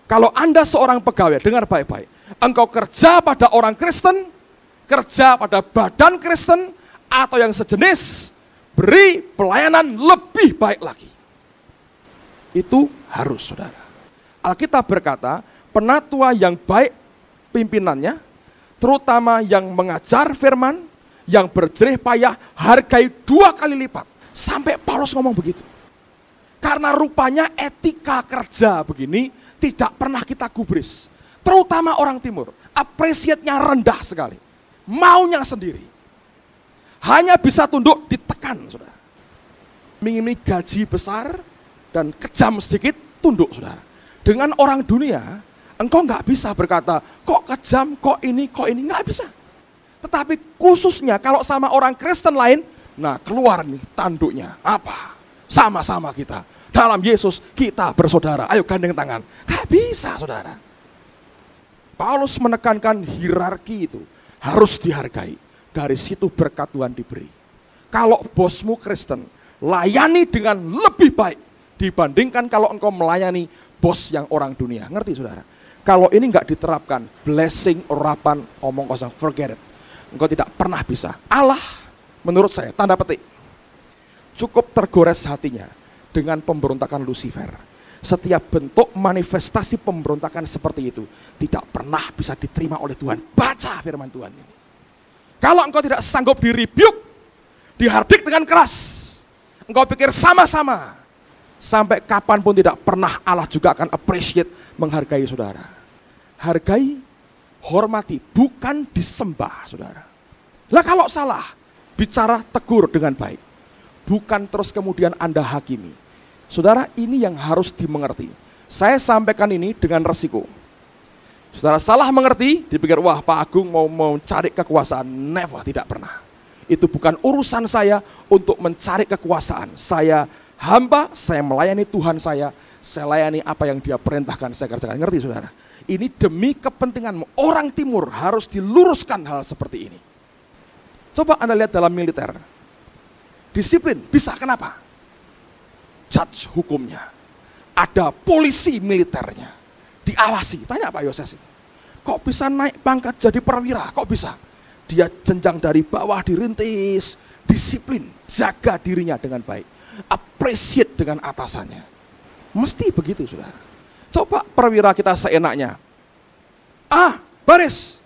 Kalau Anda seorang pegawai, dengar baik-baik. Engkau kerja pada orang Kristen, kerja pada badan Kristen, atau yang sejenis, beri pelayanan lebih baik lagi. Itu harus, saudara. Alkitab berkata, penatua yang baik pimpinannya, terutama yang mengajar firman, yang berjerih payah, hargai 2 kali lipat. Sampai Paulus ngomong begitu. Karena rupanya etika kerja begini tidak pernah kita gubris. Terutama orang timur, apresiatnya rendah sekali. Maunya sendiri. Hanya bisa tunduk ditekan, saudara. Mengiming gaji besar dan kejam sedikit, tunduk, saudara. Dengan orang dunia, engkau nggak bisa berkata, kok kejam, kok ini, nggak bisa. Tetapi khususnya kalau sama orang Kristen lain, nah keluar nih tanduknya. Apa? Sama-sama kita. Dalam Yesus kita bersaudara. Ayo gandeng tangan. Nggak bisa, saudara. Paulus menekankan hierarki itu harus dihargai. Dari situ berkat Tuhan diberi. Kalau bosmu Kristen, layani dengan lebih baik dibandingkan kalau engkau melayani bos yang orang dunia. Ngerti, saudara? Kalau ini nggak diterapkan, blessing, urapan, omong kosong, forget it. Engkau tidak pernah bisa. Allah, menurut saya, tanda petik, cukup tergores hatinya dengan pemberontakan Lucifer. Setiap bentuk manifestasi pemberontakan seperti itu tidak pernah bisa diterima oleh Tuhan. Baca firman Tuhan ini. Kalau engkau tidak sanggup di-rebuke, dihardik dengan keras, engkau pikir sama-sama, sampai kapanpun tidak pernah Allah juga akan appreciate, menghargai saudara. Hargai, hormati, bukan disembah, saudara. Lah kalau salah, bicara tegur dengan baik. Bukan terus kemudian Anda hakimi. Saudara, ini yang harus dimengerti. Saya sampaikan ini dengan resiko. Saudara salah mengerti, dipikir, wah Pak Agung mau mencari kekuasaan. Never, tidak pernah. Itu bukan urusan saya untuk mencari kekuasaan. Saya hamba, saya melayani Tuhan saya layani apa yang dia perintahkan, saya kerjakan. Ngerti, saudara? Ini demi kepentinganmu. Orang timur harus diluruskan hal seperti ini. Coba Anda lihat dalam militer. Disiplin, bisa, kenapa? Judge hukumnya. Ada polisi militernya. Diawasi, tanya Pak Yoses. Kok bisa naik pangkat jadi perwira? Kok bisa? Dia jenjang dari bawah dirintis. Disiplin, jaga dirinya dengan baik. Appreciate dengan atasannya. Mesti begitu, saudara. Coba perwira kita seenaknya. Baris.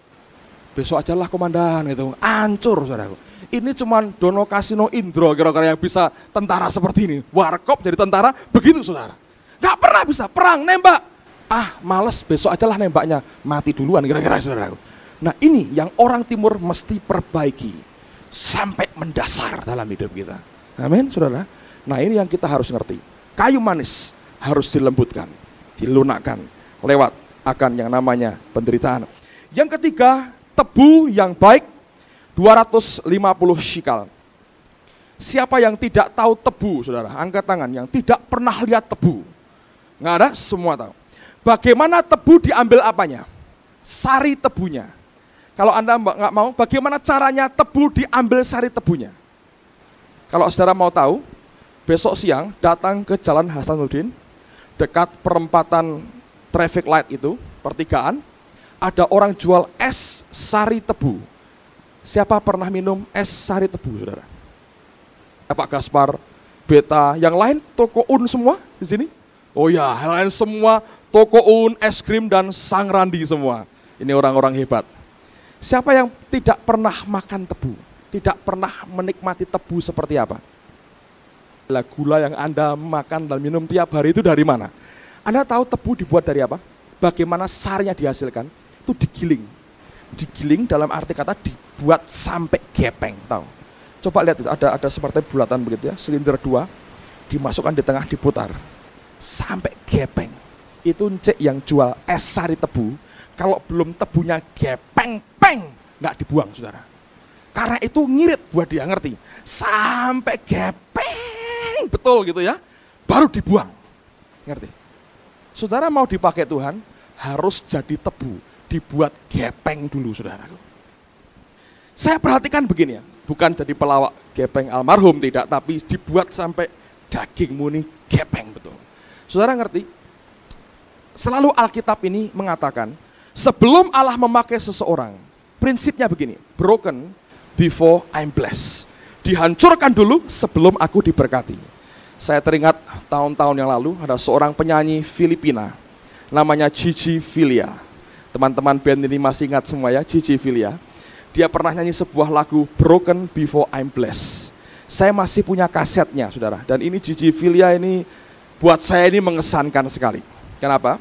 Besok aja lah komandan, gitu. Hancur, saudara. Ini cuman Dono Kasino Indro kira-kira yang bisa tentara seperti ini. Warkop jadi tentara, begitu, saudara. Gak pernah bisa perang, nembak. Males, besok aja lah nembaknya. Mati duluan, kira-kira, saudara. Nah, ini yang orang timur mesti perbaiki. Sampai mendasar dalam hidup kita. Amin, saudara. Nah, ini yang kita harus ngerti. Kayu manis harus dilembutkan, dilunakkan lewat akan yang namanya penderitaan. Yang ketiga, tebu yang baik 250 shikal. Siapa yang tidak tahu tebu, saudara? Angkat tangan yang tidak pernah lihat tebu. Nggak ada, semua tahu. Bagaimana tebu diambil apanya? Sari tebunya. Kalau Anda nggak mau, bagaimana caranya tebu diambil sari tebunya? Kalau saudara mau tahu, besok siang datang ke Jalan Hasanuddin, dekat perempatan traffic light itu, pertigaan, ada orang jual es sari tebu. Siapa pernah minum es sari tebu, saudara? Pak Gaspar, Beta, yang lain toko Un semua di sini? Oh ya, yang lain semua toko Un, es krim dan Sang Randi semua. Ini orang-orang hebat. Siapa yang tidak pernah makan tebu? Tidak pernah menikmati tebu seperti apa? Gula yang Anda makan dan minum tiap hari itu dari mana? Anda tahu tebu dibuat dari apa? Bagaimana sarinya dihasilkan? Itu digiling. Digiling dalam arti kata dibuat sampai gepeng, tahu? Coba lihat itu, ada seperti bulatan begitu ya, silinder 2, dimasukkan di tengah, diputar sampai gepeng. Itu cek yang jual es sari tebu, kalau belum tebunya gepeng, nggak dibuang, saudara. Karena itu ngirit buat dia, ngerti? Sampai gepeng, betul gitu ya, baru dibuang, ngerti? Saudara mau dipakai Tuhan, harus jadi tebu, dibuat gepeng dulu, saudaraku. Saya perhatikan begini ya, bukan jadi pelawak gepeng almarhum, tidak, tapi dibuat sampai dagingmu ini gepeng, betul. Saudara ngerti? Selalu Alkitab ini mengatakan, sebelum Allah memakai seseorang, prinsipnya begini, broken before I'm blessed. Dihancurkan dulu sebelum aku diberkati. Saya teringat tahun-tahun yang lalu, ada seorang penyanyi Filipina, namanya Gigi Filia. Teman-teman band ini masih ingat semua ya, Gigi Filia. Dia pernah nyanyi sebuah lagu, Broken Before I'm Blessed. Saya masih punya kasetnya, saudara. Dan ini Gigi Filia ini, buat saya ini mengesankan sekali. Kenapa?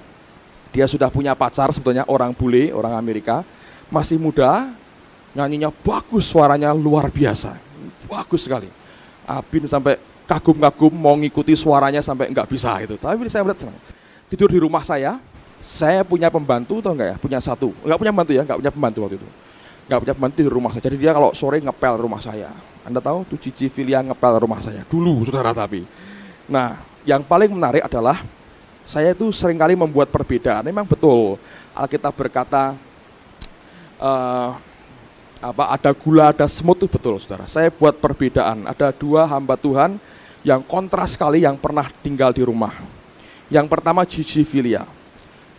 Dia sudah punya pacar, sebetulnya orang bule, orang Amerika, masih muda, nyanyinya bagus, suaranya luar biasa, bagus sekali. Abin sampai kagum-kagum mau ngikuti suaranya sampai nggak bisa gitu. Tapi saya melihat tidur di rumah saya punya pembantu atau enggak ya? Punya satu, nggak punya pembantu ya, nggak punya pembantu waktu itu. Nggak punya pembantu di rumah saya. Jadi dia kalau sore ngepel rumah saya. Anda tahu tuh Gigi Filia ngepel rumah saya dulu, saudara. Tapi, nah yang paling menarik adalah saya itu seringkali membuat perbedaan. Memang betul Alkitab berkata ada gula, ada semut, itu betul, saudara. Saya buat perbedaan. Ada 2 hamba Tuhan yang kontras sekali yang pernah tinggal di rumah. Yang pertama Gigi Filia.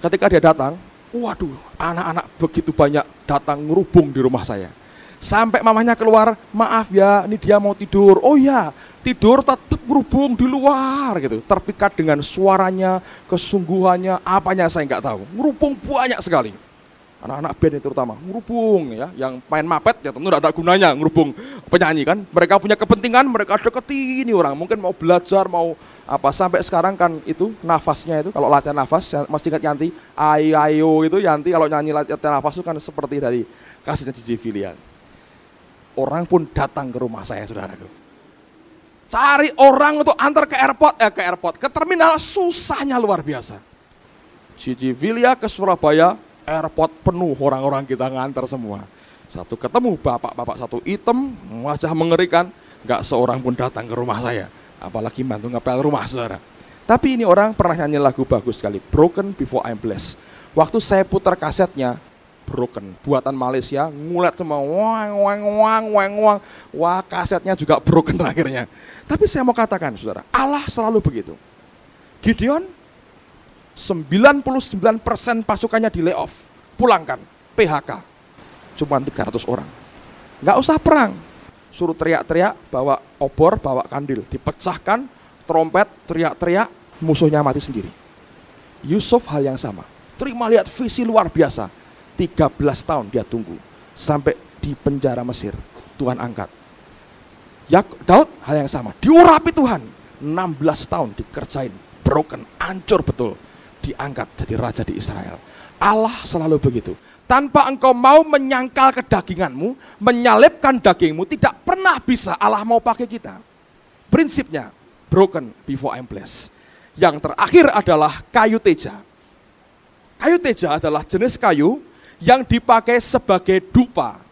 Ketika dia datang, waduh, anak-anak begitu banyak datang ngerubung di rumah saya. Sampai mamanya keluar, maaf ya, ini dia mau tidur. Oh ya, tidur tetap ngerubung di luar gitu. Terpikat dengan suaranya, kesungguhannya, apanya saya nggak tahu. Ngerubung banyak sekali. Anak-anak band terutama, ngerubung ya. Yang main mapet ya tentu tidak ada gunanya ngerubung penyanyi kan. Mereka punya kepentingan, mereka deketi ini orang. Mungkin mau belajar, mau apa. Sampai sekarang kan itu nafasnya itu, kalau latihan nafas, masih ingat Yanti, ayo itu Yanti kalau nyanyi latihan nafas itu kan seperti dari kasusnya Gigi Filia. Orang pun datang ke rumah saya, saudaraku. Cari orang untuk antar ke terminal, susahnya luar biasa. Gigi Filia ke Surabaya, airport penuh, orang-orang kita ngantar semua. Satu ketemu bapak-bapak satu hitam, wajah mengerikan, nggak seorang pun datang ke rumah saya. Apalagi bantu ngepel rumah, saudara. Tapi ini orang pernah nyanyi lagu bagus sekali, Broken Before I'm Blessed. Waktu saya putar kasetnya, Broken, buatan Malaysia, ngulet semua, wang. Wah, kasetnya juga broken akhirnya. Tapi saya mau katakan, saudara, Allah selalu begitu. Gideon, 99% pasukannya di layoff, pulangkan, PHK, cuma 300 orang. Nggak usah perang, suruh teriak-teriak, bawa obor, bawa kandil, dipecahkan, trompet, teriak-teriak, musuhnya mati sendiri. Yusuf hal yang sama, terima lihat visi luar biasa. 13 tahun dia tunggu sampai di penjara Mesir Tuhan angkat. Daud hal yang sama, diurapi Tuhan 16 tahun dikerjain, broken, hancur betul, diangkat jadi raja di Israel. Allah selalu begitu. Tanpa engkau mau menyangkal kedaginganmu, menyalipkan dagingmu, tidak pernah bisa Allah mau pakai kita. Prinsipnya broken before I'm blessed. Yang terakhir adalah kayu teja. Kayu teja adalah jenis kayu yang dipakai sebagai dupa.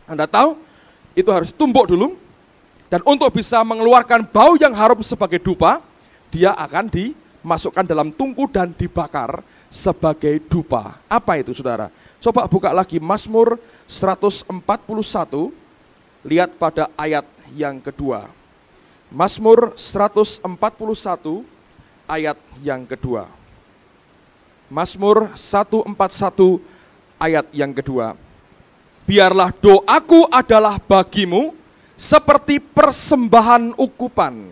Anda tahu, itu harus tumbuk dulu, dan untuk bisa mengeluarkan bau yang harum sebagai dupa, dia akan dimasukkan dalam tungku dan dibakar sebagai dupa. Apa itu, saudara? Coba buka lagi Mazmur 141, lihat pada ayat yang kedua. Mazmur 141, ayat yang kedua. Mazmur 141, ayat yang kedua. Biarlah doaku adalah bagimu seperti persembahan ukupan,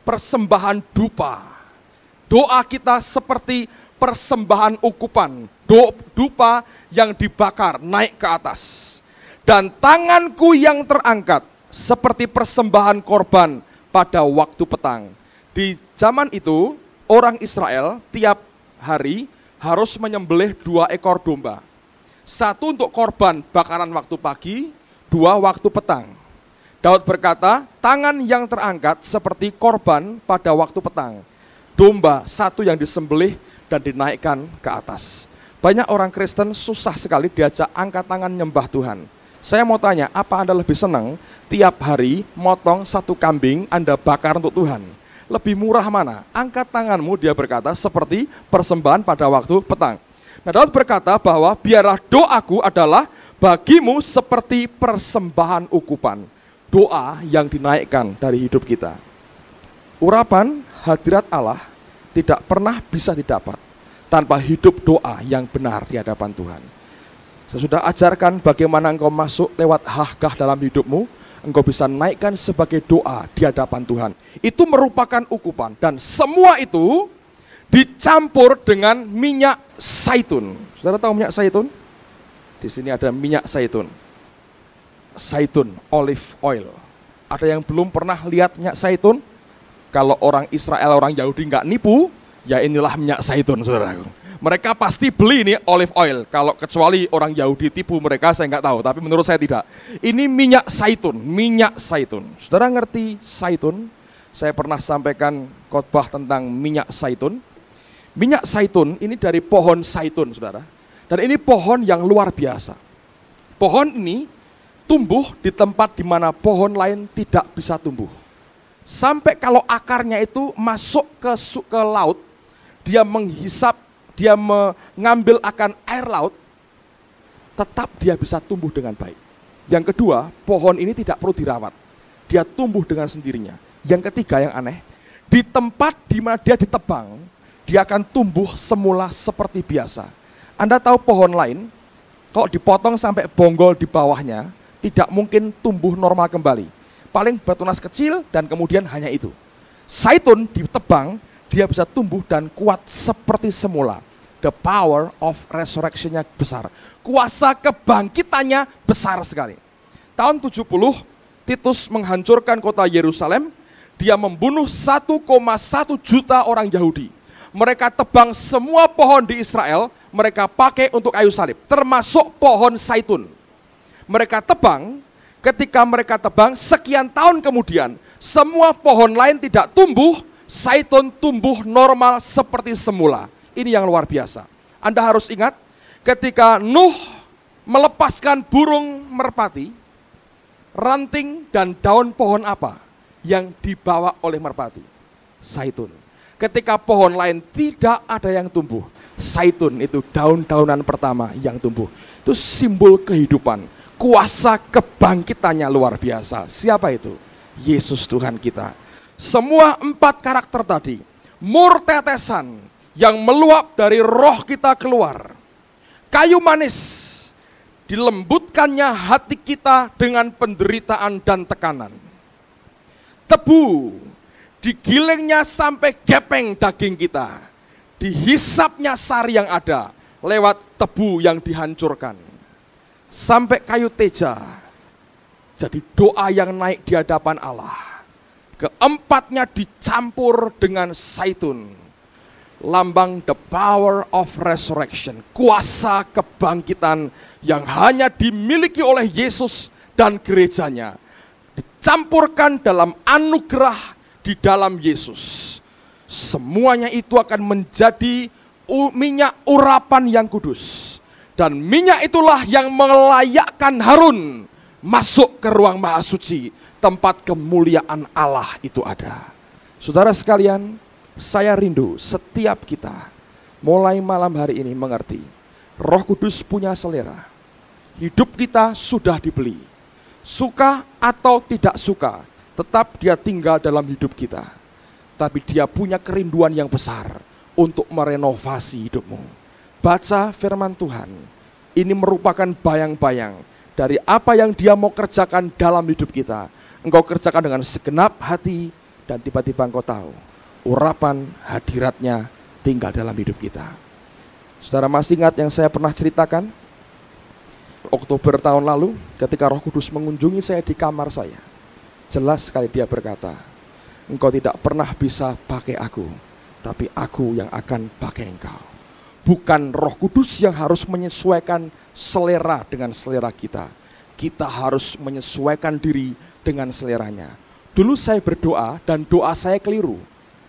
persembahan dupa. Doa kita seperti persembahan ukupan, dupa yang dibakar naik ke atas. Dan tanganku yang terangkat seperti persembahan korban pada waktu petang. Di zaman itu, orang Israel tiap hari harus menyembelih 2 ekor domba. 1 untuk korban bakaran waktu pagi, 2 waktu petang. Daud berkata, tangan yang terangkat seperti korban pada waktu petang. Domba satu yang disembelih dan dinaikkan ke atas. Banyak orang Kristen susah sekali diajak angkat tangan nyembah Tuhan. Saya mau tanya, apa Anda lebih senang tiap hari motong satu kambing Anda bakar untuk Tuhan? Lebih murah mana? Angkat tanganmu, dia berkata, seperti persembahan pada waktu petang. Nah, Daud berkata bahwa biarlah doaku adalah bagimu seperti persembahan ukupan. Doa yang dinaikkan dari hidup kita. Urapan hadirat Allah tidak pernah bisa didapat tanpa hidup doa yang benar di hadapan Tuhan. Saya sudah ajarkan bagaimana engkau masuk lewat hahkah dalam hidupmu, engkau bisa naikkan sebagai doa di hadapan Tuhan. Itu merupakan ukupan, dan semua itu dicampur dengan minyak zaitun. Saudara tahu minyak zaitun? Di sini ada minyak zaitun. Zaitun, olive oil. Ada yang belum pernah lihat minyak zaitun? Kalau orang Israel, orang Yahudi nggak nipu, ya inilah minyak zaitun, saudaraku. Mereka pasti beli ini olive oil. Kalau kecuali orang Yahudi tipu mereka, saya nggak tahu. Tapi menurut saya tidak. Ini minyak zaitun, minyak zaitun. Saudara ngerti zaitun? Saya pernah sampaikan khotbah tentang minyak zaitun. Minyak zaitun ini dari pohon zaitun, saudara. Dan ini pohon yang luar biasa. Pohon ini tumbuh di tempat di mana pohon lain tidak bisa tumbuh. Sampai kalau akarnya itu masuk ke laut, dia menghisap, dia mengambil akan air laut, tetap dia bisa tumbuh dengan baik. Yang kedua, pohon ini tidak perlu dirawat. Dia tumbuh dengan sendirinya. Yang ketiga yang aneh, di tempat di mana dia ditebang, dia akan tumbuh semula seperti biasa. Anda tahu pohon lain, kalau dipotong sampai bonggol di bawahnya, tidak mungkin tumbuh normal kembali. Paling bertunas kecil dan kemudian hanya itu. Zaitun ditebang, dia bisa tumbuh dan kuat seperti semula. The power of resurrection-nya besar. Kuasa kebangkitannya besar sekali. Tahun 70, Titus menghancurkan kota Yerusalem. Dia membunuh 1,1 juta orang Yahudi. Mereka tebang semua pohon di Israel, mereka pakai untuk kayu salib, termasuk pohon zaitun. Mereka tebang, ketika mereka tebang, sekian tahun kemudian, semua pohon lain tidak tumbuh, zaitun tumbuh normal seperti semula. Ini yang luar biasa. Anda harus ingat, ketika Nuh melepaskan burung merpati, ranting dan daun pohon apa yang dibawa oleh merpati? Zaitun. Ketika pohon lain tidak ada yang tumbuh, zaitun itu daun-daunan pertama yang tumbuh. Itu simbol kehidupan. Kuasa kebangkitannya luar biasa. Siapa itu? Yesus Tuhan kita. Semua 4 karakter tadi, mur tetesan yang meluap dari roh kita keluar. Kayu manis, dilembutkannya hati kita dengan penderitaan dan tekanan. Tebu, digilingnya sampai gepeng daging kita. Dihisapnya sari yang ada lewat tebu yang dihancurkan. Sampai kayu teja, jadi doa yang naik di hadapan Allah. Keempatnya dicampur dengan zaitun, lambang the power of resurrection, kuasa kebangkitan yang hanya dimiliki oleh Yesus dan gerejanya, dicampurkan dalam anugerah di dalam Yesus. Semuanya itu akan menjadi minyak urapan yang kudus. Dan minyak itulah yang melayakkan Harun masuk ke ruang maha suci, tempat kemuliaan Allah itu ada. Saudara sekalian, saya rindu setiap kita mulai malam hari ini mengerti, Roh Kudus punya selera. Hidup kita sudah dibeli. Suka atau tidak suka, tetap dia tinggal dalam hidup kita. Tapi dia punya kerinduan yang besar untuk merenovasi hidupmu. Baca firman Tuhan, ini merupakan bayang-bayang dari apa yang dia mau kerjakan dalam hidup kita. Engkau kerjakan dengan segenap hati dan tiba-tiba engkau tahu, urapan hadiratnya tinggal dalam hidup kita. Saudara masih ingat yang saya pernah ceritakan? Oktober tahun lalu ketika Roh Kudus mengunjungi saya di kamar saya. Jelas sekali dia berkata, engkau tidak pernah bisa pakai aku, tapi aku yang akan pakai engkau. Bukan Roh Kudus yang harus menyesuaikan selera dengan selera kita. Kita harus menyesuaikan diri dengan seleranya. Dulu saya berdoa dan doa saya keliru.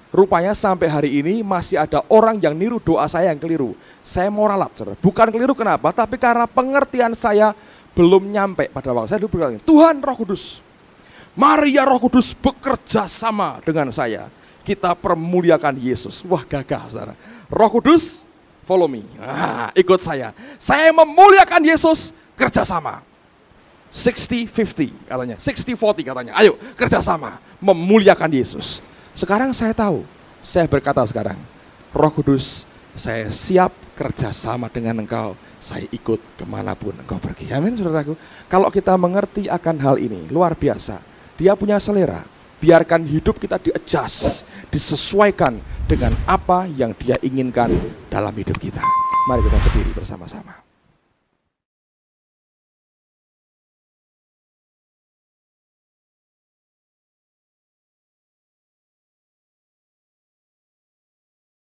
Rupanya sampai hari ini masih ada orang yang niru doa saya yang keliru. Saya mau ralat, saudara. Bukan keliru kenapa, tapi karena pengertian saya belum nyampe pada waktu saya dulu berkata, Tuhan Roh Kudus, mari ya Roh Kudus bekerja sama dengan saya. Kita permuliakan Yesus. Wah, gagah, saudara. Roh Kudus, follow me. Ikut saya. Saya memuliakan Yesus, kerjasama. 60-50 katanya, 60-40 katanya. Ayo, kerjasama, memuliakan Yesus. Sekarang saya tahu, saya berkata sekarang, Roh Kudus, saya siap kerjasama dengan Engkau, saya ikut kemanapun Engkau pergi. Amin, saudaraku. Kalau kita mengerti akan hal ini, luar biasa. Dia punya selera, biarkan hidup kita di-adjust, disesuaikan dengan apa yang Dia inginkan dalam hidup kita. Mari kita berdiri bersama-sama.